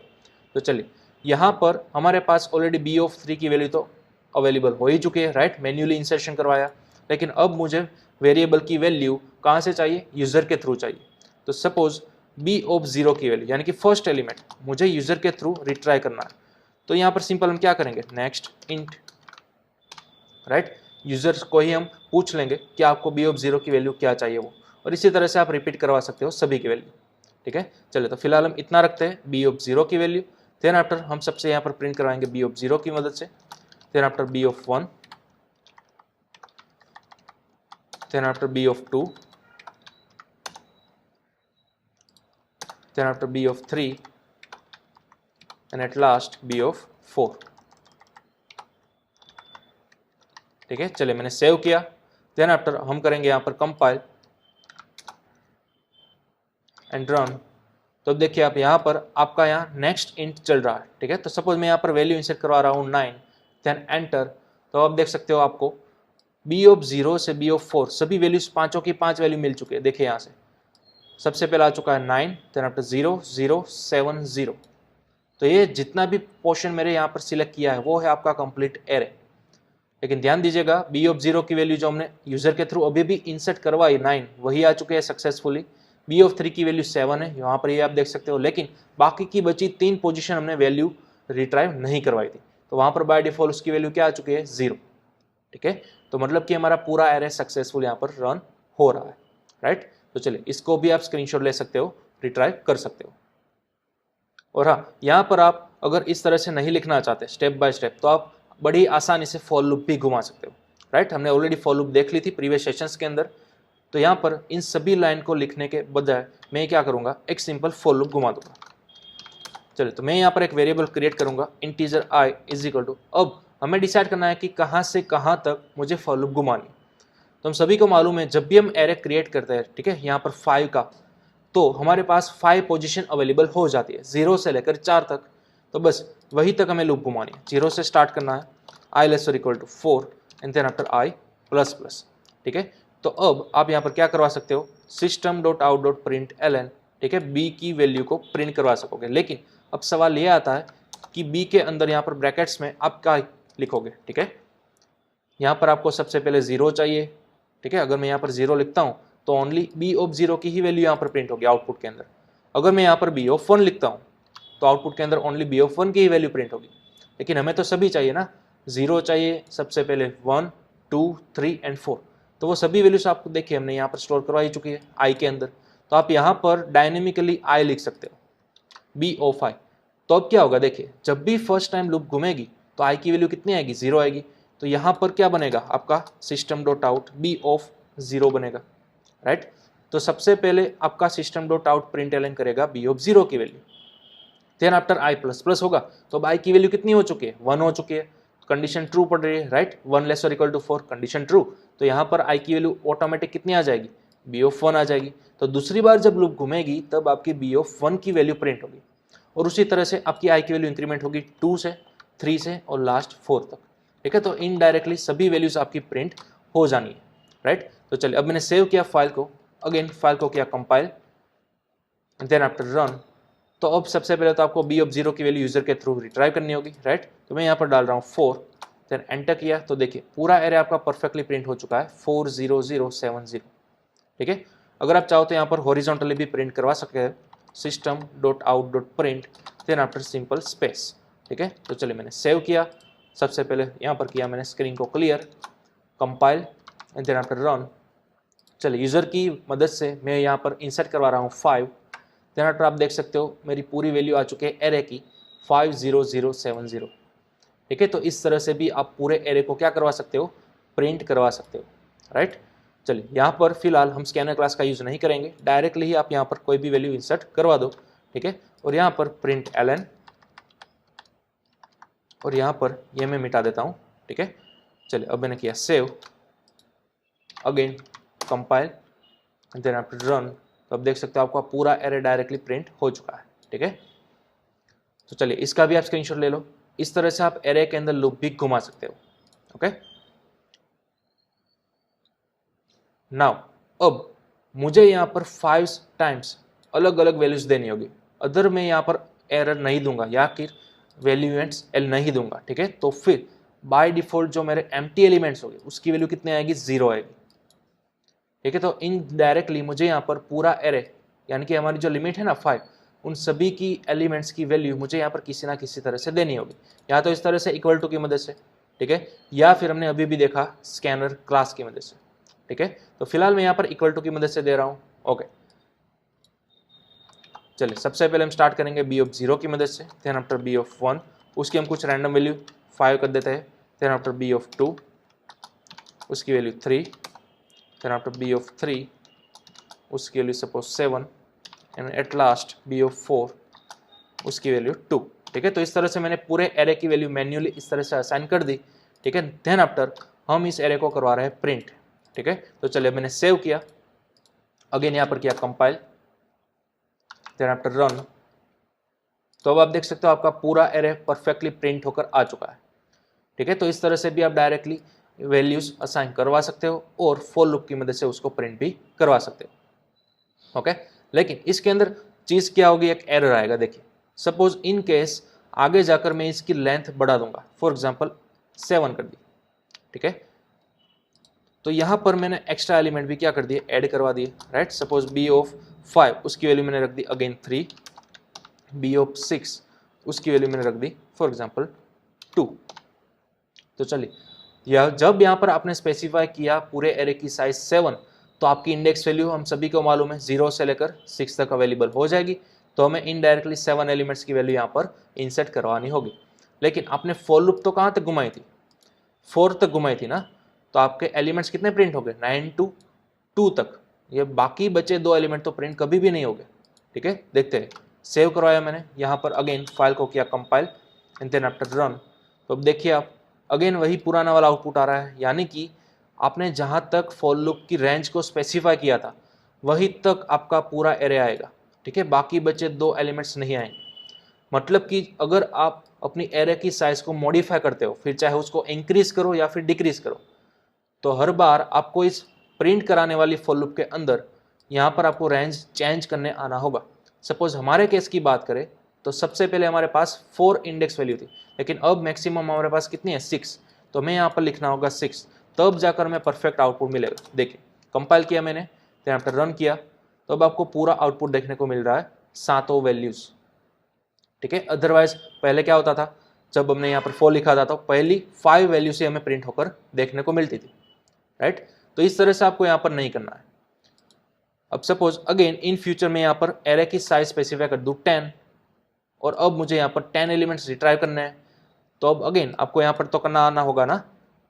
तो चलिए यहाँ पर हमारे पास ऑलरेडी बी ऑफ 3 की वैल्यू तो अवेलेबल हो ही चुकी है, राइट, मैन्युअली इंसर्शन करवाया। लेकिन अब मुझे वेरिएबल की वैल्यू कहाँ से चाहिए, यूज़र के थ्रू चाहिए। तो सपोज बी ऑफ 0 की वैल्यू यानी कि फर्स्ट एलिमेंट मुझे यूज़र के थ्रू रिट्राई करना है। तो यहाँ पर सिंपल हम क्या करेंगे, नेक्स्ट इंट, राइट, यूज़र को ही हम पूछ लेंगे कि आपको बी ऑफ 0 की वैल्यू क्या चाहिए वो, और इसी तरह से आप रिपीट करवा सकते हो सभी की वैल्यू। ठीक है, चलिए तो फिलहाल हम इतना रखते हैं, बी ऑफ 0 की वैल्यू। देन आफ्टर हम सबसे यहाँ पर प्रिंट करवाएंगे बी ऑफ 0 की मदद से, then after B of 1, then after B of 2, then after B of 3 and at last B of 4। ठीक है, चलिए मैंने सेव किया। देन आफ्टर हम करेंगे यहाँ पर कंपाइल एंड रन। तो अब देखिए आप यहाँ पर आपका यहाँ नेक्स्ट इंट चल रहा है। ठीक है, तो सपोज मैं यहाँ पर वैल्यू इंसर्ट करवा रहा हूँ 9, देन एंटर। तो आप देख सकते हो आपको बी ऑफ 0 से बी ऑफ 4 सभी वैल्यूज पांचों की 5 वैल्यू मिल चुके हैं। देखिए यहाँ से सबसे पहले आ चुका है 9, देन आफ्टर 0 0 7 0। तो ये जितना भी पोर्शन मेरे यहाँ पर सिलेक्ट किया है वो है आपका कंप्लीट एरे। लेकिन ध्यान दीजिएगा बी ऑफ 0 की वैल्यू जो हमने यूजर के थ्रू अभी भी इंसर्ट करवाई 9 वही आ चुके हैं सक्सेसफुली। बी ऑफ 3 की वैल्यू 7 है, यहाँ पर ये आप देख सकते हो, लेकिन बाकी की बची 3 पोजीशन हमने वैल्यू रिट्राइव नहीं करवाई थी, तो वहाँ पर बाय डिफॉल्ट उसकी वैल्यू क्या आ चुकी है, 0। ठीक है, तो मतलब कि हमारा पूरा एरे सक्सेसफुल यहाँ पर रन हो रहा है, राइट। तो चलिए इसको भी आप स्क्रीनशॉट ले सकते हो, रिट्राइव कर सकते हो। और हाँ, यहाँ पर आप अगर इस तरह से नहीं लिखना चाहते स्टेप बाय स्टेप, तो आप बड़ी आसानी से फॉर लूप भी घुमा सकते हो, राइट। हमने ऑलरेडी फॉर लूप देख ली थी प्रीवियस सेशंस के अंदर। तो यहाँ पर इन सभी लाइन को लिखने के बजाय मैं क्या करूँगा, एक सिंपल फॉर लूप घुमा दूंगा। चलिए तो मैं यहाँ पर एक वेरिएबल क्रिएट करूँगा integer I is equal to, अब हमें डिसाइड करना है कि कहाँ से कहाँ तक मुझे फॉर लूप घुमानी। तो हम सभी को मालूम है जब भी हम एरे क्रिएट करते हैं, ठीक है, यहाँ पर 5 का, तो हमारे पास 5 पोजीशन अवेलेबल हो जाती है 0 से लेकर 4 तक। तो बस वही तक हमें लूप घुमानी है, 0 से स्टार्ट करना है, आई लेस और equal to 4 and then after I plus plus. ठीक है, तो अब आप यहाँ पर क्या करवा सकते हो, system dot out dot print L, ठीक है, बी की वैल्यू को प्रिंट करवा सकोगे। लेकिन अब सवाल ये आता है कि बी के अंदर यहाँ पर ब्रैकेट्स में आप क्या लिखोगे। ठीक है, यहाँ पर आपको सबसे पहले 0 चाहिए। ठीक है, अगर मैं यहाँ पर 0 लिखता हूँ तो ओनली बी ऑफ 0 की ही वैल्यू यहाँ पर प्रिंट होगी आउटपुट के अंदर। अगर मैं यहाँ पर बी ऑफ 1 लिखता हूँ तो आउटपुट के अंदर ओनली बी ऑफ 1 की ही वैल्यू प्रिंट होगी। लेकिन हमें तो सभी चाहिए ना, 0 चाहिए, सबसे पहले 1 2 3 एंड 4। तो वो सभी वैल्यूज आपको देखिए हमने यहाँ पर स्टोर करवाई चुकी है आई के अंदर। तो आप यहाँ पर डायनेमिकली आई लिख सकते हो, बी ऑफ आई। तो अब क्या होगा, देखिए जब भी फर्स्ट टाइम लूप घूमेगी तो आई की वैल्यू कितनी आएगी, 0 आएगी। तो यहाँ पर क्या बनेगा आपका system dot out B of 0 बनेगा, राइट। तो सबसे पहले आपका system dot out println करेगा बी ऑफ 0 की value, then after I plus plus होगा। तो अब आई की वैल्यू कितनी हो चुकी है, 1 हो चुकी है, कंडीशन ट्रू पड़ रही है, राइट, 1 लेस और इक्वल टू 4 कंडीशन ट्रू। तो यहाँ पर आई की वैल्यू ऑटोमेटिक कितनी आ जाएगी, बी ऑफ 1 आ जाएगी। तो दूसरी बार जब लूप घूमेगी तब आपकी बी ऑफ 1 की वैल्यू प्रिंट होगी, और उसी तरह से आपकी आई की वैल्यू इंक्रीमेंट होगी 2 से 3 से और लास्ट 4 तक। ठीक है, तो इनडायरेक्टली सभी वैल्यूज आपकी प्रिंट हो जानी है, राइट। तो चलिए अब मैंने सेव किया फाइल को, अगेन फाइल को किया कंपाइल देन आफ्टर रन। तो अब सबसे पहले तो आपको बी ऑफ 0 की वैल्यू यूजर के थ्रू रिट्राइव करनी होगी, राइट। तो मैं यहाँ पर डाल रहा हूँ 4, देन एंटर किया तो देखिए पूरा एरे आपका परफेक्टली प्रिंट हो चुका है 40070। ठीक है, अगर आप चाहो तो यहाँ पर हॉरिजॉन्टली भी प्रिंट करवा सकते हैं, system dot out dot print then after simple space. ठीक है, तो चलिए मैंने सेव किया, सबसे पहले यहाँ पर किया मैंने स्क्रीन को clear, compile and then after run. चलिए यूज़र की मदद से मैं यहाँ पर इंसर्ट करवा रहा हूँ 5, देन आफ्टर आप देख सकते हो मेरी पूरी वैल्यू आ चुकी है एरे की 50070। ठीक है, तो इस तरह से भी आप पूरे एरे को क्या करवा सकते हो, प्रिंट करवा सकते हो, राइट। चलिए यहाँ पर फिलहाल हम स्कैनर क्लास का यूज़ नहीं करेंगे, डायरेक्टली ही आप यहाँ पर कोई भी वैल्यू इंसर्ट करवा दो, ठीक है। और यहाँ पर प्रिंट ln, और यहाँ पर ये मैं मिटा देता हूँ, ठीक है। चलिए अब मैंने किया save, again compile, then after run, तो अब देख सकते हो आपका पूरा एरे डायरेक्टली प्रिंट हो चुका है, ठीक है। तो चलिए इसका भी आप स्क्रीनशॉट ले लो। इस तरह से आप एरे के अंदर लूप भी घुमा सकते हो, ओके। नाउ अब मुझे यहाँ पर 5 टाइम्स अलग अलग वैल्यूज देनी होगी, अदर मैं यहाँ पर एरर नहीं दूंगा या फिर वैल्यूएंट्स एल नहीं दूंगा, ठीक है। तो फिर बाय डिफॉल्ट जो मेरे एम्प्टी एलिमेंट्स होंगे उसकी वैल्यू कितनी आएगी, 0 आएगी, ठीक है। तो इनडायरेक्टली मुझे यहाँ पर पूरा एरे यानी कि हमारी जो लिमिट है ना 5, उन सभी की एलिमेंट्स की वैल्यू मुझे यहाँ पर किसी ना किसी तरह से देनी होगी, या तो इस तरह से इक्वल टू की मदद से, ठीक है, या फिर हमने अभी भी देखा स्कैनर क्लास की मदद से, ठीक है। तो फिलहाल मैं यहाँ पर इक्वल टू की मदद से दे रहा हूँ, ओके। चलिए सबसे पहले हम स्टार्ट करेंगे बी ऑफ 0 की मदद से, देन आफ्टर बी ऑफ 1 उसकी हम कुछ रैंडम वैल्यू 5 कर देते हैं, देन आफ्टर बी ऑफ 2 उसकी value 3, then after B of 3 उसकी value suppose 7, and at last B of 4 उसकी वैल्यू 2, ठीक है। तो इस तरह से मैंने पूरे एरे की वैल्यू मैन्युअली इस तरह से असाइन कर दी, ठीक है। देन आफ्टर हम इस एरे को करवा रहे हैं प्रिंट, ठीक है। तो चलिए मैंने सेव किया, अगेन यहाँ पर किया कंपाइल, देन आफ्टर रन, तो अब आप देख सकते हो आपका पूरा एरे परफेक्टली प्रिंट होकर आ चुका है, ठीक है। तो इस तरह से भी आप डायरेक्टली वैल्यूज असाइन करवा सकते हो और फॉर लूप की मदद से उसको प्रिंट भी करवा सकते हो, ओके। लेकिन इसके अंदर चीज क्या होगी, एक एरर आएगा। देखिए सपोज इन केस आगे जाकर मैं इसकी लेंथ बढ़ा दूंगा, फॉर एग्जांपल 7 कर दी, ठीक है। तो यहाँ पर मैंने एक्स्ट्रा एलिमेंट भी क्या कर दिए, ऐड करवा दिए, राइट। सपोज बी ऑफ 5 उसकी वैल्यू मैंने रख दी अगेन 3, बी ऑफ 6 उसकी वैल्यू मैंने रख दी फॉर एग्जांपल 2। तो चलिए जब यहाँ पर आपने स्पेसिफाई किया पूरे एरे की साइज 7, तो आपकी इंडेक्स वैल्यू हम सभी को मालूम है 0 से लेकर 6 तक अवेलेबल हो जाएगी, तो हमें इनडायरेक्टली 7 एलिमेंट्स की वैल्यू यहाँ पर इंसर्ट करवानी होगी। लेकिन आपने फॉर लूप तो कहाँ तक घुमाई थी, 4 तक घुमाई थी ना, तो आपके एलिमेंट्स कितने प्रिंट हो गए, 9 to 2 तक। ये बाकी बचे 2 एलिमेंट तो प्रिंट कभी भी नहीं हो गए, ठीक है। देखते हैं, सेव करवाया मैंने यहाँ पर, अगेन फाइल को किया compile and then after run, तो अब देखिए आप अगेन वही पुराना वाला आउटपुट आ रहा है, यानी कि आपने जहाँ तक फॉर लूप की रेंज को स्पेसिफाई किया था वहीं तक आपका पूरा एरे आएगा, ठीक है। बाकी बचे 2 एलिमेंट्स नहीं आएंगे। मतलब कि अगर आप अपनी एरे की साइज को मॉडिफाई करते हो, फिर चाहे उसको इंक्रीज करो या फिर डिक्रीज करो, तो हर बार आपको इस प्रिंट कराने वाली फॉर लूप के अंदर यहाँ पर आपको रेंज चेंज करने आना होगा। सपोज हमारे केस की बात करें तो सबसे पहले हमारे पास 4 इंडेक्स वैल्यू थी, लेकिन अब मैक्सिमम हमारे पास कितनी है, 6, तो हमें यहाँ पर लिखना होगा 6, तब जाकर हमें परफेक्ट आउटपुट मिलेगा। देखिए कंपाइल किया मैंने, देन आफ्टर रन किया, तो अब आपको पूरा आउटपुट देखने को मिल रहा है 7 वैल्यूज, ठीक है। अदरवाइज पहले क्या होता था, जब हमने यहाँ पर 4 लिखा था तो पहली 5 वैल्यू से हमें प्रिंट होकर देखने को मिलती थी, राइट। तो इस तरह से आपको यहाँ पर नहीं करना है। अब सपोज अगेन इन फ्यूचर में यहाँ पर एरे की साइज स्पेसिफाई कर दूँ 10, और अब मुझे यहाँ पर 10 एलिमेंट्स रिट्राइव करने हैं, तो अब अगेन आपको यहाँ पर तो करना आना होगा ना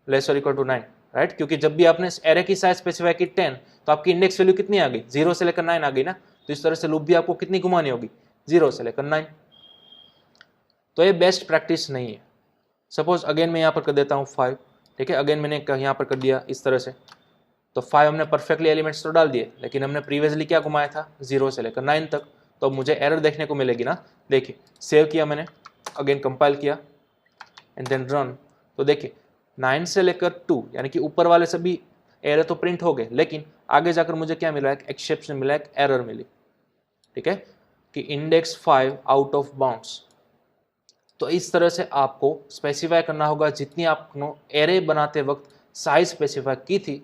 लेस और इक्वल टू 9, राइट। क्योंकि जब भी आपने एरे की साइज स्पेसिफाई की 10, तो आपकी इंडेक्स वैल्यू कितनी आ गई, 0 से लेकर 9 आ गई ना। तो इस तरह से लूप भी आपको कितनी घुमानी होगी, 0 से लेकर 9। तो ये बेस्ट प्रैक्टिस नहीं है। सपोज अगेन मैं यहाँ पर कर देता हूँ 5, ठीक है। अगेन मैंने यहाँ पर कर दिया इस तरह से, तो 5 हमने परफेक्टली एलिमेंट्स तो डाल दिए, लेकिन हमने प्रीवियसली क्या घुमाया था, 0 से लेकर 9 तक, तो अब मुझे एरर देखने को मिलेगी ना। देखिए सेव किया मैंने, अगेन कंपाइल किया एंड देन रन, तो देखिए 9 से लेकर 2 यानी कि ऊपर वाले सभी एरर तो प्रिंट हो गए, लेकिन आगे जाकर मुझे क्या मिला, एक एक्सेप्शन मिला, एक एरर मिली, ठीक है, कि इंडेक्स 5 आउट ऑफ बाउंड्स। तो इस तरह से आपको स्पेसिफाई करना होगा, जितनी आपने एरे बनाते वक्त साइज स्पेसिफाई की थी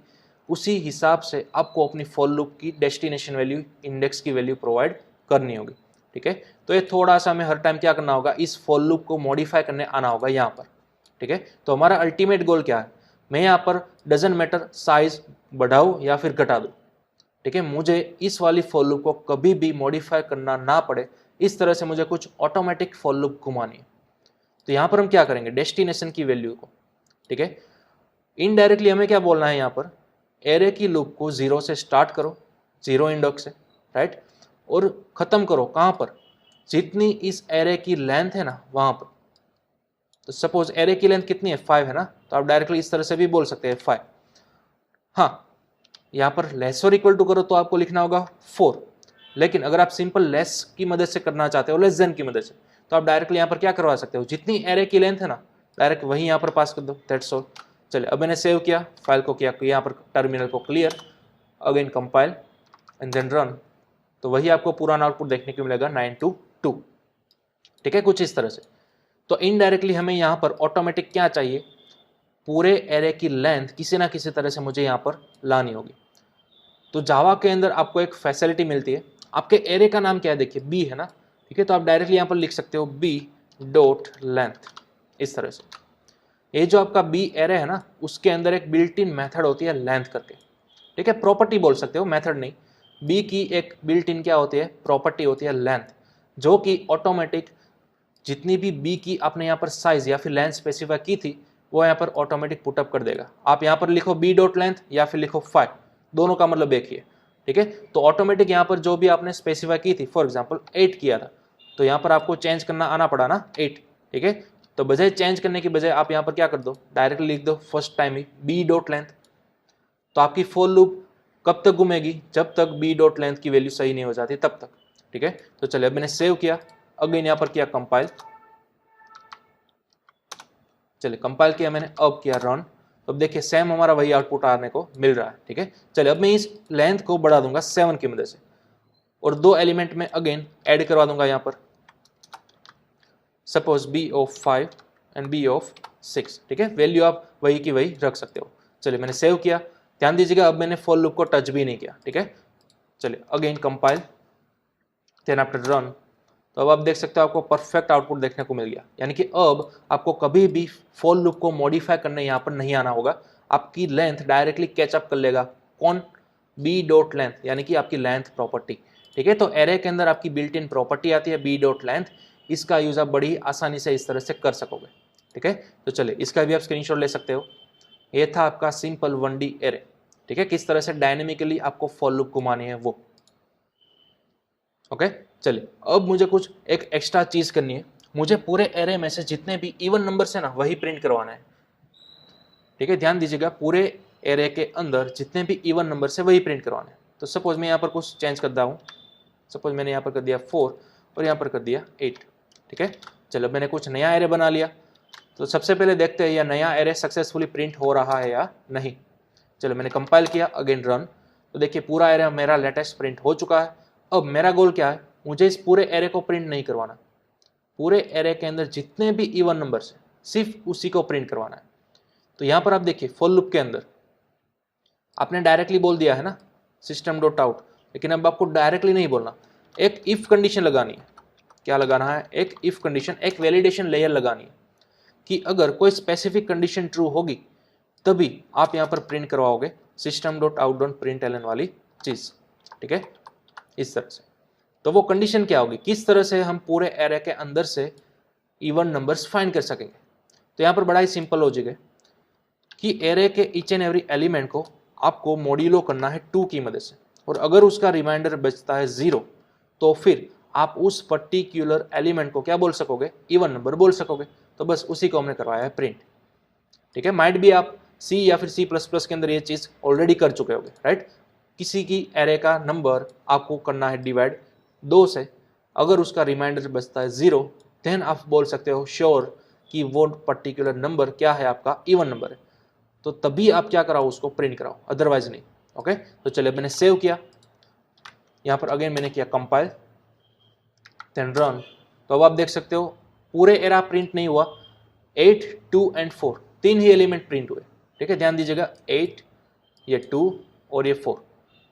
उसी हिसाब से आपको अपनी फॉर लूप की डेस्टिनेशन वैल्यू, इंडेक्स की वैल्यू प्रोवाइड करनी होगी, ठीक है। तो ये थोड़ा सा हमें हर टाइम क्या करना होगा, इस फॉर लूप को मॉडिफाई करने आना होगा यहाँ पर, ठीक है। तो हमारा अल्टीमेट गोल क्या है, मैं यहाँ पर डजंट मैटर साइज बढ़ाऊँ या फिर घटा दूँ, ठीक है। मुझे इस वाली फॉर लूप को कभी भी मॉडिफाई करना ना पड़े, इस तरह से मुझे कुछ ऑटोमेटिक फॉर लूप घुमानी है। तो यहाँ पर हम क्या करेंगे, डेस्टिनेशन की वैल्यू को, ठीक है, इनडायरेक्टली हमें क्या बोलना है यहाँ पर, एरे की लूप को 0 से स्टार्ट करो, 0 इंडेक्स से, राइट, और खत्म करो कहाँ पर, जितनी इस एरे की लेंथ है ना वहां पर। तो सपोज एरे की लेंथ कितनी है, 5 है ना, तो आप डायरेक्टली इस तरह से भी बोल सकते हैं 5। हाँ, यहाँ पर लेस और इक्वल टू करो तो आपको लिखना होगा 4, लेकिन अगर आप सिंपल लेस की मदद से करना चाहते हो, लेस देन की मदद से, तो आप डायरेक्टली यहाँ पर क्या करवा सकते हो, जितनी एरे की लेंथ है ना डायरेक्ट वही यहाँ पर पास कर दो, दैट्स ऑल। चलिए अब मैंने सेव किया, फाइल को किया यहाँ पर टर्मिनल को clear, again compile and then run, तो वही आपको पूरा आउटपुट देखने को मिलेगा 922। ठीक है, कुछ इस तरह से। तो इनडायरेक्टली हमें यहाँ पर ऑटोमेटिक क्या चाहिए, पूरे एरे की लेंथ किसी ना किसी तरह से मुझे यहाँ पर लानी होगी। तो जावा के अंदर आपको एक फैसिलिटी मिलती है, आपके एरे का नाम क्या है, देखिए बी है ना, ठीक है, तो आप डायरेक्टली यहाँ पर लिख सकते हो बी डॉट लेंथ, इस तरह से। ये जो आपका बी एरे है ना, उसके अंदर एक बिल्ट इन मेथड होती है लेंथ करके, ठीक है, प्रॉपर्टी बोल सकते हो, मेथड नहीं। बी की एक बिल्ट इन क्या होती है, प्रॉपर्टी होती है लेंथ, जो कि ऑटोमेटिक जितनी भी बी की आपने यहाँ पर साइज या फिर लेंथ स्पेसिफाई की थी वो यहाँ पर ऑटोमेटिक पुटअप कर देगा। आप यहाँ पर लिखो बी डॉट लेंथ या फिर लिखो 5, दोनों का मतलब एक ही है, ठीक है। तो ऑटोमेटिक यहाँ पर जो भी आपने स्पेसिफाई की थी, फॉर एग्जांपल 8 किया था, तो यहाँ पर आपको चेंज करना आना पड़ा ना 8, ठीक है। तो बजाय चेंज करने की बजाय आप यहाँ पर क्या कर दो, डायरेक्टली लिख दो फर्स्ट टाइम ही बी डॉट लेंथ। तो आपकी फॉर लूप कब तक घूमेगी, जब तक बी डॉट लेंथ की वैल्यू सही नहीं हो जाती तब तक, ठीक है। तो चलिए अब मैंने सेव किया, अगेन यहाँ पर किया कंपाइल, चलिए कंपाइल किया मैंने, अब किया रन, तो अब देखिए सेम हमारा वही आउटपुट आने को मिल रहा है, ठीक है। चलिए अब मैं इस लेंथ को बढ़ा दूंगा 7 की मदद से, और 2 एलिमेंट में अगेन ऐड करवा दूंगा यहाँ पर, suppose B of 5 and B of 6, ठीक है। वैल्यू आप वही की वही रख सकते हो। चलिए मैंने सेव किया, ध्यान दीजिएगा अब मैंने फॉर लूप को टच भी नहीं किया, ठीक है। चलिए again compile, then after run, तो अब आप देख सकते हो आपको परफेक्ट आउटपुट देखने को मिल गया। यानी कि अब आपको कभी भी फॉर लूप को मॉडिफाई करने यहाँ पर नहीं आना होगा, आपकी लेंथ डायरेक्टली कैचअप कर लेगा, कौन, बी डॉट लेंथ, यानी कि आपकी लेंथ प्रॉपर्टी, ठीक है। तो एरे के अंदर आपकी बिल्ट इन प्रॉपर्टी आती है बी डॉट लेंथ, इसका यूज आप बड़ी आसानी से इस तरह से कर सकोगे, ठीक है। तो चलिए इसका भी आप स्क्रीनशॉट ले सकते हो। ये था आपका सिंपल 1D एरे, ठीक है, किस तरह से डायनेमिकली आपको फॉर लूप घुमानी है वो, ओके। चलिए अब मुझे कुछ एक एक्स्ट्रा चीज करनी है, मुझे पूरे एरे में से जितने भी इवन नंबर्स है ना वही प्रिंट करवाना है, ठीक है। ध्यान दीजिएगा पूरे एरे के अंदर जितने भी इवन नंबर है वही प्रिंट करवाना है। तो सपोज मैं यहाँ पर कुछ चेंज करता हूँ, सपोज मैंने यहाँ पर कर दिया 4 और यहाँ पर कर दिया 8, ठीक है। चलो मैंने कुछ नया एरे बना लिया, तो सबसे पहले देखते हैं यह नया एरे सक्सेसफुली प्रिंट हो रहा है या नहीं। चलो मैंने कंपाइल किया, अगेन रन, तो देखिए पूरा एरे मेरा लेटेस्ट प्रिंट हो चुका है। अब मेरा गोल क्या है, मुझे इस पूरे एरे को प्रिंट नहीं करवाना, पूरे एरे के अंदर जितने भी इवन नंबर्स है सिर्फ उसी को प्रिंट करवाना है। तो यहाँ पर आप देखिए फॉर लूप के अंदर आपने डायरेक्टली बोल दिया है ना सिस्टम डॉट आउट, लेकिन अब आपको डायरेक्टली नहीं बोलना, एक इफ कंडीशन लगानी है। क्या लगाना है, एक इफ कंडीशन, एक वैलिडेशन लेयर लगानी है कि अगर कोई स्पेसिफिक कंडीशन ट्रू होगी तभी आप यहाँ पर प्रिंट करवाओगे system dot out dot println वाली चीज, ठीक है, इस तरह से। तो वो कंडीशन क्या होगी, किस तरह से हम पूरे एरे के अंदर से इवन नंबर्स फाइंड कर सकेंगे। तो यहाँ पर बड़ा ही सिंपल लॉजिक है कि एरे के ईच एंड एवरी एलिमेंट को आपको मॉड्यूलो करना है 2 की मदद से, और अगर उसका रिमाइंडर बचता है 0 तो फिर आप उस पर्टिकुलर एलिमेंट को क्या बोल सकोगे, इवन नंबर बोल सकोगे। तो बस उसी को हमने करवाया है प्रिंट, ठीक है। माइट भी आप सी या फिर C++ के अंदर ये चीज ऑलरेडी कर चुके होगे, राइट। किसी की एरे का नंबर आपको करना है डिवाइड 2 से, अगर उसका रिमाइंडर बचता है 0 देन आप बोल सकते हो श्योर कि वो पर्टिकुलर नंबर क्या है, आपका इवन नंबर है, तो तभी आप क्या कराओ, उसको प्रिंट कराओ, अदरवाइज नहीं, ओके। तो चलिए मैंने सेव किया, यहाँ पर अगेन मैंने किया कंपाइल देन रन, तो अब आप देख सकते हो पूरे एरा प्रिंट नहीं हुआ, 8, 2 एंड 4 3 ही एलिमेंट प्रिंट हुए, ठीक है। ध्यान दीजिएगा 8, ये 2 और ये 4,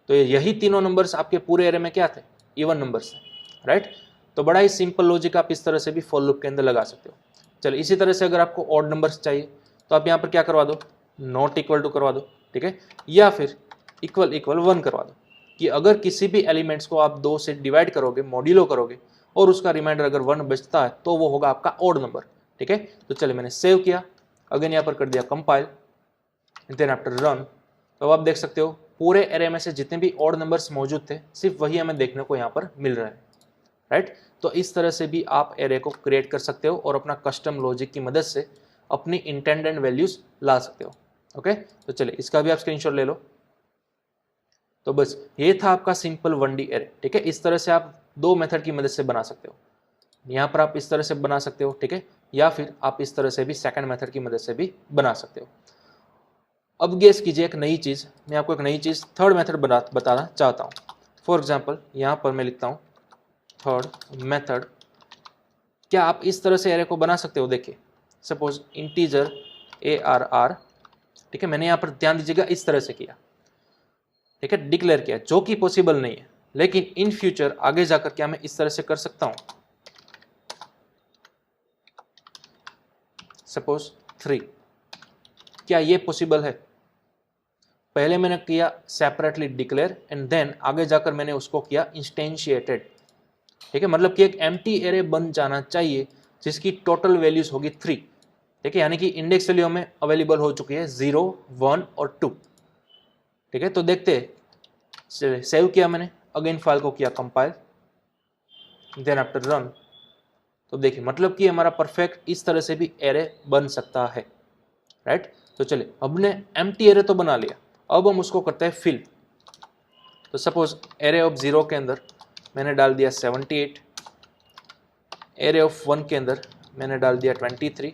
तो यही तीनों नंबर्स आपके पूरे एरे में क्या थे, इवन नंबर्स हैं, राइट। तो बड़ा ही सिंपल लॉजिक आप इस तरह से भी फॉर लूप के अंदर लगा सकते हो। चलो इसी तरह से अगर आपको ऑड नंबर्स चाहिए तो आप यहाँ पर क्या करवा दो, नॉट इक्वल टू करवा दो, ठीक है, या फिर इक्वल इक्वल 1 करवा दो, कि अगर किसी भी एलिमेंट्स को आप 2 से डिवाइड करोगे, मॉड्यूलो करोगे, और उसका रिमाइंडर अगर 1 बचता है तो वो होगा आपका ऑड नंबर, ठीक है। तो चलिए मैंने सेव किया, अगेन यहाँ पर कर दिया कंपाइल देन आफ्टर रन, तो अब आप देख सकते हो पूरे एरे में से जितने भी ऑड नंबर्स मौजूद थे सिर्फ वही हमें देखने को यहाँ पर मिल रहा है, राइट। तो इस तरह से भी आप एरे को क्रिएट कर सकते हो और अपना कस्टम लॉजिक की मदद से अपनी इंटेंडेड वैल्यूज ला सकते हो। ओके, तो चलिए इसका भी आप स्क्रीनशॉट ले लो। तो बस ये था आपका सिंपल 1D एरे, ठीक है। इस तरह से आप दो मेथड की मदद से बना सकते हो। यहाँ पर आप इस तरह से बना सकते हो, ठीक है, या फिर आप इस तरह से भी सेकंड मेथड की मदद से भी बना सकते हो। अब गेस कीजिए एक नई चीज़, मैं आपको एक नई चीज़ थर्ड मेथड बताना चाहता हूँ। फॉर एग्जाम्पल यहाँ पर मैं लिखता हूँ थर्ड मेथड। क्या आप इस तरह से एरे को बना सकते हो? देखिए सपोज इंटीजर ARR, ठीक है, मैंने यहाँ पर ध्यान दीजिएगा इस तरह से किया, ठीक है, डिक्लेयर किया, जो कि पॉसिबल नहीं है, लेकिन इन फ्यूचर आगे जाकर क्या मैं इस तरह से कर सकता हूँ? सपोज 3, क्या ये पॉसिबल है? पहले मैंने किया सेपरेटली डिक्लेयर एंड देन आगे जाकर मैंने उसको किया इंस्टेंशिएटेड, ठीक है, मतलब कि एक एम्प्टी एरे बन जाना चाहिए जिसकी टोटल वैल्यूज होगी 3, ठीक है, यानी कि इंडेक्स वैल्यू हमें अवेलेबल हो चुकी है 0, 1 और 2, ठीक है। तो देखते हैं, सेव किया मैंने, अगेन फाइल को किया कंपाइल, देन आफ्टर रन, तो देखिए मतलब कि हमारा परफेक्ट इस तरह से भी एरे बन सकता है, राइट। तो चलिए हमने एम्प्टी एरे तो बना लिया, अब हम उसको करते हैं फिल। तो सपोज एरे ऑफ 0 के अंदर मैंने डाल दिया 78, एरे ऑफ 1 के अंदर मैंने डाल दिया 23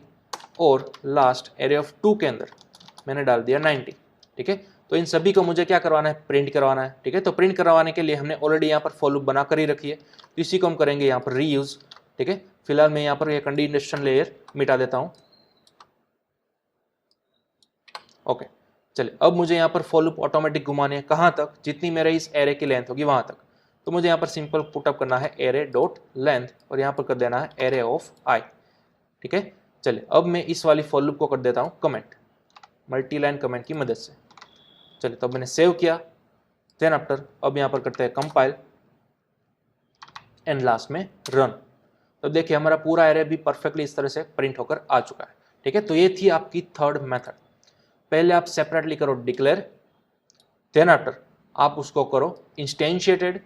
और लास्ट एरे ऑफ 2 के अंदर मैंने डाल दिया 90, ठीक है। तो इन सभी को मुझे क्या करवाना है? प्रिंट करवाना है, ठीक है। तो प्रिंट करवाने के लिए हमने ऑलरेडी यहाँ पर फॉर लूप बना कर ही रखी है, तो इसी को हम करेंगे यहाँ पर रीयूज, ठीक है। फिलहाल मैं यहाँ पर ये कंडीशन लेयर मिटा देता हूँ। ओके, चलिए अब मुझे यहाँ पर फॉर लूप ऑटोमेटिक घुमाने हैं, कहाँ तक? जितनी मेरे इस एरे की लेंथ होगी वहाँ तक। तो मुझे यहाँ पर सिंपल पुटअप करना है एरे डॉट लेंथ और यहाँ पर कर देना है एरे ऑफ आई, ठीक है। चलिए अब मैं इस वाली फॉर लूप को कर देता हूँ कमेंट, मल्टी लाइन कमेंट की मदद से। चलिए तो मैंने सेव किया, देन आफ्टर अब यहाँ पर करते हैं कंपाइल एंड लास्ट में रन। तो देखिए हमारा पूरा एरे भी परफेक्टली इस तरह से प्रिंट होकर आ चुका है, ठीक है। तो ये थी आपकी थर्ड मेथड। पहले आप सेपरेटली करो डिक्लेयर, देन आफ्टर आप उसको करो इंस्टेंशिएटेड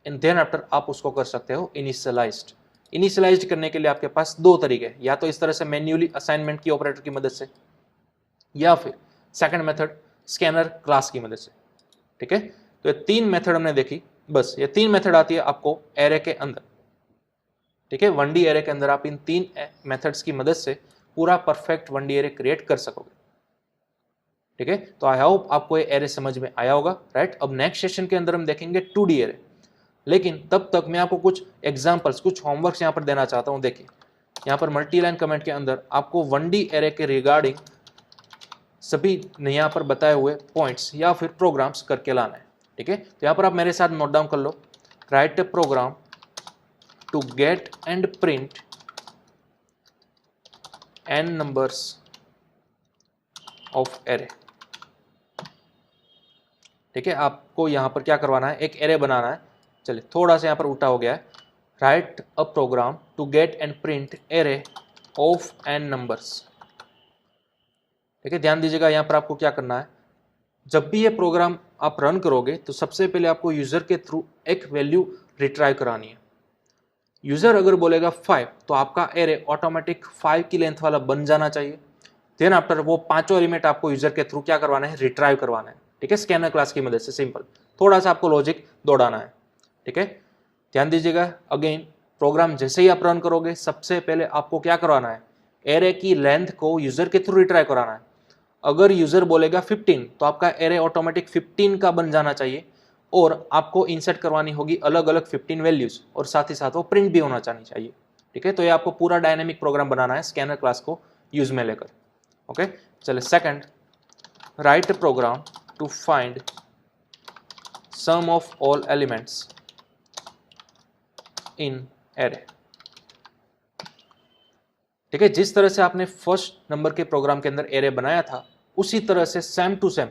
एंड देन आफ्टर आप उसको कर सकते हो इनिशियलाइज्ड। इनिशियलाइज्ड करने के लिए आपके पास दो तरीके हैं, या तो इस तरह से मैन्युअली असाइनमेंट की ऑपरेटर की मदद से, या फिर सेकंड मेथड स्कैनर क्लास की मदद से, ठीक है। तो ये तीन मेथड हमने देखी, बस ये तीन मेथड आती है आपको एरे के अंदर, ठीक है। 1D एरे के अंदर आप इन तीन मेथड्स की मदद से पूरा परफेक्ट 1D एरे क्रिएट कर सकोगे, ठीक है। तो आई होप आपको ये एरे समझ में आया होगा, राइट। अब नेक्स्ट सेशन के अंदर हम देखेंगे 2D एरे, लेकिन तब तक मैं आपको कुछ एग्जांपल्स, कुछ होमवर्क्स यहाँ पर देना चाहता हूँ। देखिए यहाँ पर मल्टी लाइन कमेंट के अंदर आपको 1D एरे के रिगार्डिंग सभी यहाँ पर बताए हुए पॉइंट्स या फिर प्रोग्राम्स करके लाना है, ठीक है। तो यहाँ पर आप मेरे साथ नोट डाउन कर लो, write a program to get and print n numbers of array, ठीक है। आपको यहाँ पर क्या करवाना है? एक एरे बनाना है। चलिए थोड़ा सा यहाँ पर उल्टा हो गया है, write a program to get and print array of n numbers, ठीक है। ध्यान दीजिएगा यहाँ पर आपको क्या करना है, जब भी ये प्रोग्राम आप रन करोगे तो सबसे पहले आपको यूजर के थ्रू एक वैल्यू रिट्राइव करानी है। यूजर अगर बोलेगा 5 तो आपका एरे ऑटोमेटिक 5 की लेंथ वाला बन जाना चाहिए। देन आफ्टर वो पांचों एलिमेंट आपको यूजर के थ्रू क्या करवाना है? रिट्राइव करवाना है, ठीक है, स्कैनर क्लास की मदद से। सिंपल, थोड़ा सा आपको लॉजिक दौड़ाना है, ठीक है। ध्यान दीजिएगा, अगेन प्रोग्राम जैसे ही आप रन करोगे सबसे पहले आपको क्या करवाना है? एरे की लेंथ को यूजर के थ्रू रिट्राइव कराना है। अगर यूजर बोलेगा 15 तो आपका एरे ऑटोमेटिक 15 का बन जाना चाहिए और आपको इंसर्ट करवानी होगी अलग अलग 15 वैल्यूज और साथ ही साथ वो प्रिंट भी होना चाहिए, ठीक है। तो ये आपको पूरा डायनेमिक प्रोग्राम बनाना है स्कैनर क्लास को यूज में लेकर। ओके, चलिए second, write program to find sum of all elements in array, ठीक है। जिस तरह से आपने फर्स्ट नंबर के प्रोग्राम के अंदर एरे बनाया था उसी तरह से सेम टू सेम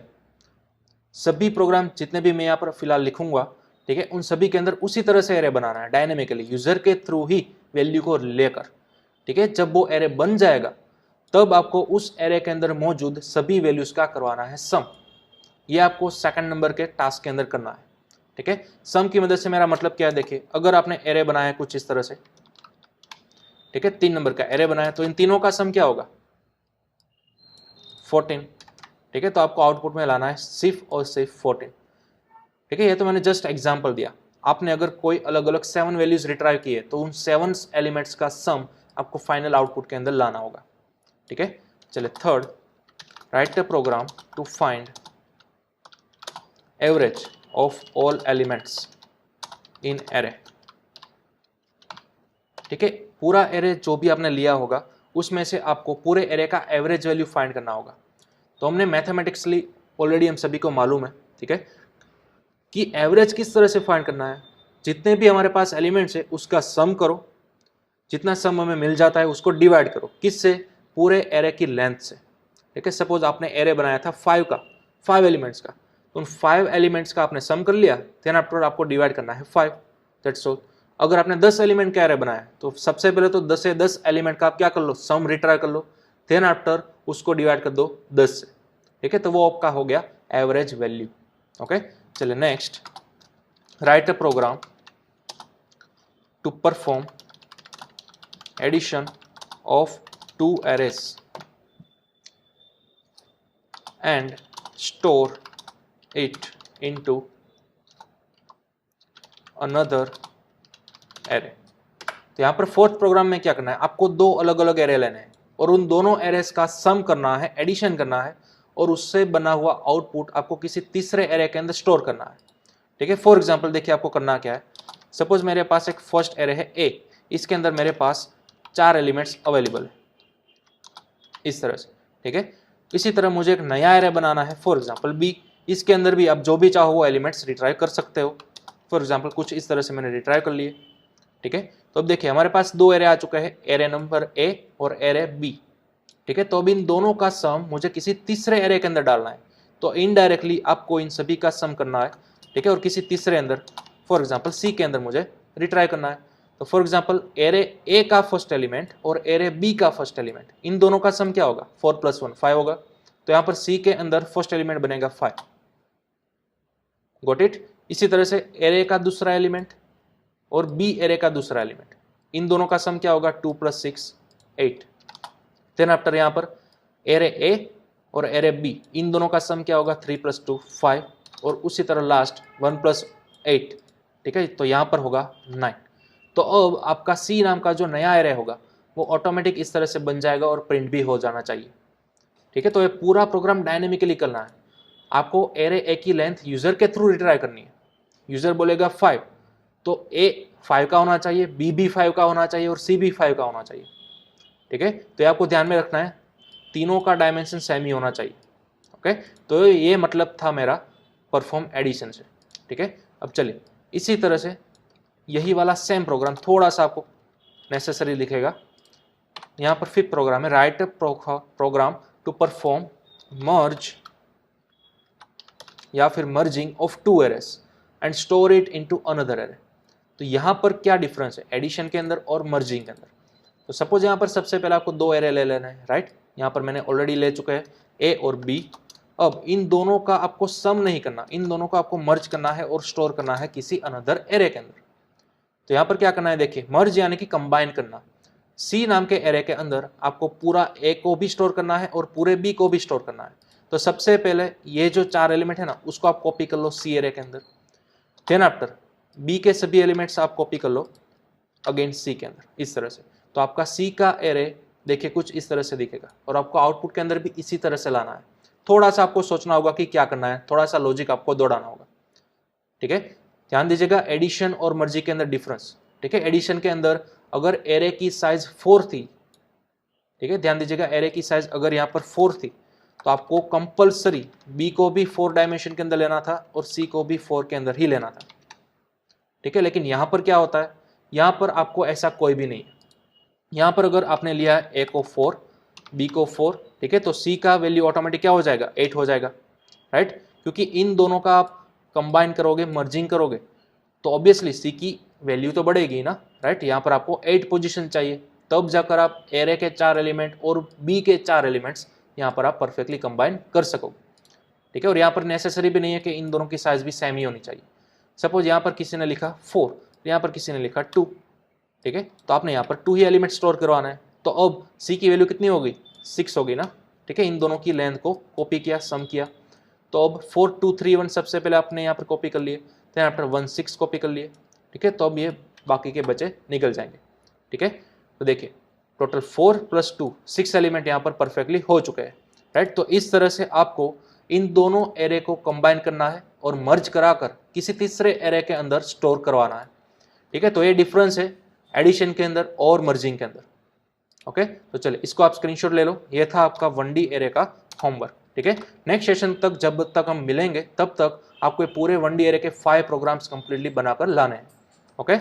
सभी प्रोग्राम जितने भी मैं यहाँ पर फिलहाल लिखूंगा, ठीक है, उन सभी के अंदर उसी तरह से एरे बनाना है डायनेमिकली यूजर के थ्रू ही वैल्यू को लेकर, ठीक है। जब वो एरे बन जाएगा तब आपको उस एरे के अंदर मौजूद सभी वैल्यूज का करवाना है सम, ये आपको सेकंड नंबर के टास्क के अंदर करना है। ठीक है, सम की मदद से मेरा मतलब क्या है, देखिए अगर आपने एरे बनाया है कुछ इस तरह से, ठीक है, 3 नंबर का एरे बनाया, तो इन तीनों का सम क्या होगा 14। ठीक है, तो आपको आउटपुट में लाना है सिर्फ और सिर्फ 14। ठीक है, ये तो मैंने जस्ट एग्जांपल दिया। आपने अगर कोई अलग अलग 7 वैल्यूज रिट्राइव किए तो उन 7 एलिमेंट्स का सम आपको फाइनल आउटपुट के अंदर लाना होगा। ठीक है, चलिए third, write the program to find average of all elements in array. ठीक है, पूरा एरे जो भी आपने लिया होगा उसमें से आपको पूरे एरे का एवरेज वैल्यू फाइंड करना होगा। तो हमने मैथमेटिक्सली ऑलरेडी हम सभी को मालूम है, ठीक है, कि एवरेज किस तरह से फाइंड करना है। जितने भी हमारे पास एलिमेंट्स है उसका सम करो, जितना सम हमें मिल जाता है उसको डिवाइड करो, किससे, पूरे एरे की लेंथ से। ठीक है, सपोज आपने एरे बनाया था 5 एलिमेंट्स का, तो उन 5 एलिमेंट्स का आपने सम कर लिया, देन आफ्टर आपको डिवाइड करना है 5, दैट्स ऑल। अगर आपने 10 एलिमेंट का एरे बनाया तो सबसे पहले तो 10 से 10 एलिमेंट का आप क्या कर लो, सम रिट्राई कर लो, देन आफ्टर उसको डिवाइड कर दो 10 से। ठीक है, तो वो आपका हो गया एवरेज वैल्यू। ओके, चलिए next, write a program to perform addition of 2 arrays and store it into another array। तो यहाँ पर फोर्थ प्रोग्राम में क्या करना है, आपको 2 अलग अलग एरे लेने हैं और उन दोनों एरेस का सम करना है, एडिशन करना है, और उससे बना हुआ आउटपुट आपको किसी तीसरे एरे के अंदर स्टोर करना है। ठीक है, फॉर एग्जांपल देखिए आपको करना क्या है, सपोज मेरे पास एक फर्स्ट एरे है ए, इसके अंदर मेरे पास 4 एलिमेंट्स अवेलेबल है इस तरह से। ठीक है, इसी तरह मुझे एक नया एरे बनाना है, फॉर एग्जांपल बी, इसके अंदर भी आप जो भी चाहो वो एलिमेंट्स रिट्राइव कर सकते हो। फॉर एग्जांपल कुछ इस तरह से मैंने रिट्राइव कर लिए। ठीक है, तो अब देखिए हमारे पास 2 एरे आ चुके हैं, एरे नंबर ए और एरे बी। ठीक है, तो अब इन दोनों का सम मुझे किसी तीसरे एरे के अंदर डालना है, तो इनडायरेक्टली आपको इन सभी का सम करना है। ठीक है, और किसी तीसरे अंदर, फॉर एग्जांपल सी के अंदर मुझे रिट्राई करना है। तो फॉर एग्जांपल एरे ए का फर्स्ट एलिमेंट और एरे बी का फर्स्ट एलिमेंट, इन दोनों का सम क्या होगा, 4 + 1 5 होगा। तो यहाँ पर सी के अंदर फर्स्ट एलिमेंट बनेगा 5, गॉट इट। इसी तरह से एरे का दूसरा एलिमेंट और बी एरे का दूसरा एलिमेंट, इन दोनों का सम क्या होगा, 2 + 6 8। देन आफ्टर यहाँ पर एरे ए और एरे बी, इन दोनों का सम क्या होगा, 3 + 2 5, और उसी तरह लास्ट 1 + 8। ठीक है, तो यहाँ पर होगा 9। तो अब आपका सी नाम का जो नया एरे होगा वो ऑटोमेटिक इस तरह से बन जाएगा और प्रिंट भी हो जाना चाहिए। ठीक है, तो ये पूरा प्रोग्राम डायनेमिकली करना है। आपको एरे ए की लेंथ यूजर के थ्रू रिट्राई करनी है। यूजर बोलेगा 5, तो ए 5 का होना चाहिए, बी भी 5 का होना चाहिए और सी भी 5 का होना चाहिए। ठीक है, तो ये आपको ध्यान में रखना है, तीनों का डायमेंशन सेम ही होना चाहिए। ओके, तो ये मतलब था मेरा परफॉर्म एडिशन से। ठीक है, अब चलिए इसी तरह से यही वाला सेम प्रोग्राम थोड़ा सा आपको नेसेसरी दिखेगा। यहाँ पर 5th प्रोग्राम है, write program to perform merge या फिर merging of 2 arrays and store it into another array. तो यहाँ पर क्या डिफरेंस है एडिशन के अंदर और मर्जिंग के अंदर। तो सपोज यहाँ पर सबसे पहले आपको 2 एरे ले लेना है, राइट। यहाँ पर मैंने ऑलरेडी ले चुके हैं ए और बी। अब इन दोनों का आपको सम नहीं करना, इन दोनों को आपको मर्ज करना है और स्टोर करना है किसी अनदर एरे के अंदर। तो यहाँ पर क्या करना है, देखिए मर्ज यानी कि कंबाइन करना। सी नाम के एरे के अंदर आपको पूरा ए को भी स्टोर करना है और पूरे बी को भी स्टोर करना है। तो सबसे पहले ये जो 4 एलिमेंट है ना, उसको आप कॉपी कर लो सी एरे के अंदर। देन आफ्टर बी के सभी एलिमेंट्स आप कॉपी कर लो अगेन सी के अंदर, इस तरह से। तो आपका सी का एरे देखिए कुछ इस तरह से दिखेगा और आपको आउटपुट के अंदर भी इसी तरह से लाना है। थोड़ा सा आपको सोचना होगा कि क्या करना है, थोड़ा सा लॉजिक आपको दौड़ाना होगा। ठीक है, ध्यान दीजिएगा एडिशन और मर्जी के अंदर डिफरेंस। ठीक है, एडिशन के अंदर अगर एरे की साइज 4 थी, ठीक है, ध्यान दीजिएगा एरे की साइज अगर यहाँ पर 4 थी तो आपको कंपलसरी बी को भी 4 डायमेंशन के अंदर लेना था और सी को भी 4 के अंदर ही लेना था। ठीक है, लेकिन यहाँ पर क्या होता है, यहाँ पर आपको ऐसा कोई भी नहीं है। यहाँ पर अगर आपने लिया ए को 4, बी को 4, ठीक है, तो सी का वैल्यू ऑटोमेटिक क्या हो जाएगा, 8 हो जाएगा, राइट। क्योंकि इन दोनों का आप कंबाइन करोगे, मर्जिंग करोगे, तो ऑब्वियसली सी की वैल्यू तो बढ़ेगी ना, राइट। यहाँ पर आपको 8 पोजीशन चाहिए, तब जाकर आप एरे के 4 एलिमेंट और बी के 4 एलिमेंट्स यहाँ पर आप परफेक्टली कंबाइन कर सकोगे। ठीक है। और यहाँ पर नेसेसरी भी नहीं है कि इन दोनों की साइज भी सेम ही होनी चाहिए। सपोज यहाँ पर किसी ने लिखा 4, यहाँ पर किसी ने लिखा 2, ठीक है, तो आपने यहाँ पर 2 ही एलिमेंट स्टोर करवाना है। तो अब C की वैल्यू कितनी होगी, 6 होगी ना, ठीक है। इन दोनों की लेंथ को कॉपी किया, सम किया, तो अब 4 2 3 1 सबसे पहले आपने यहाँ पर कॉपी कर लिए, देन आफ्टर 1 6 कॉपी कर लिए, ठीक है। तो अब ये बाकी के बचे निकल जाएंगे, ठीक है। तो देखिए टोटल 4 + 2 6 एलिमेंट यहाँ पर परफेक्टली हो चुके हैं, राइट। तो इस तरह से आपको इन दोनों एरे को कंबाइन करना है और मर्ज कराकर किसी तीसरे एरे के अंदर स्टोर करवाना है, ठीक है। तो ये डिफरेंस है एडिशन के अंदर और मर्जिंग के अंदर। ओके, तो चलिए इसको आप स्क्रीनशॉट ले लो। ये था आपका 1D एरे का होमवर्क, ठीक है। नेक्स्ट सेशन तक जब तक हम मिलेंगे तब तक आपको पूरे 1D एरे के 5 प्रोग्राम्स कंप्लीटली बनाकर लाने हैं। ओके।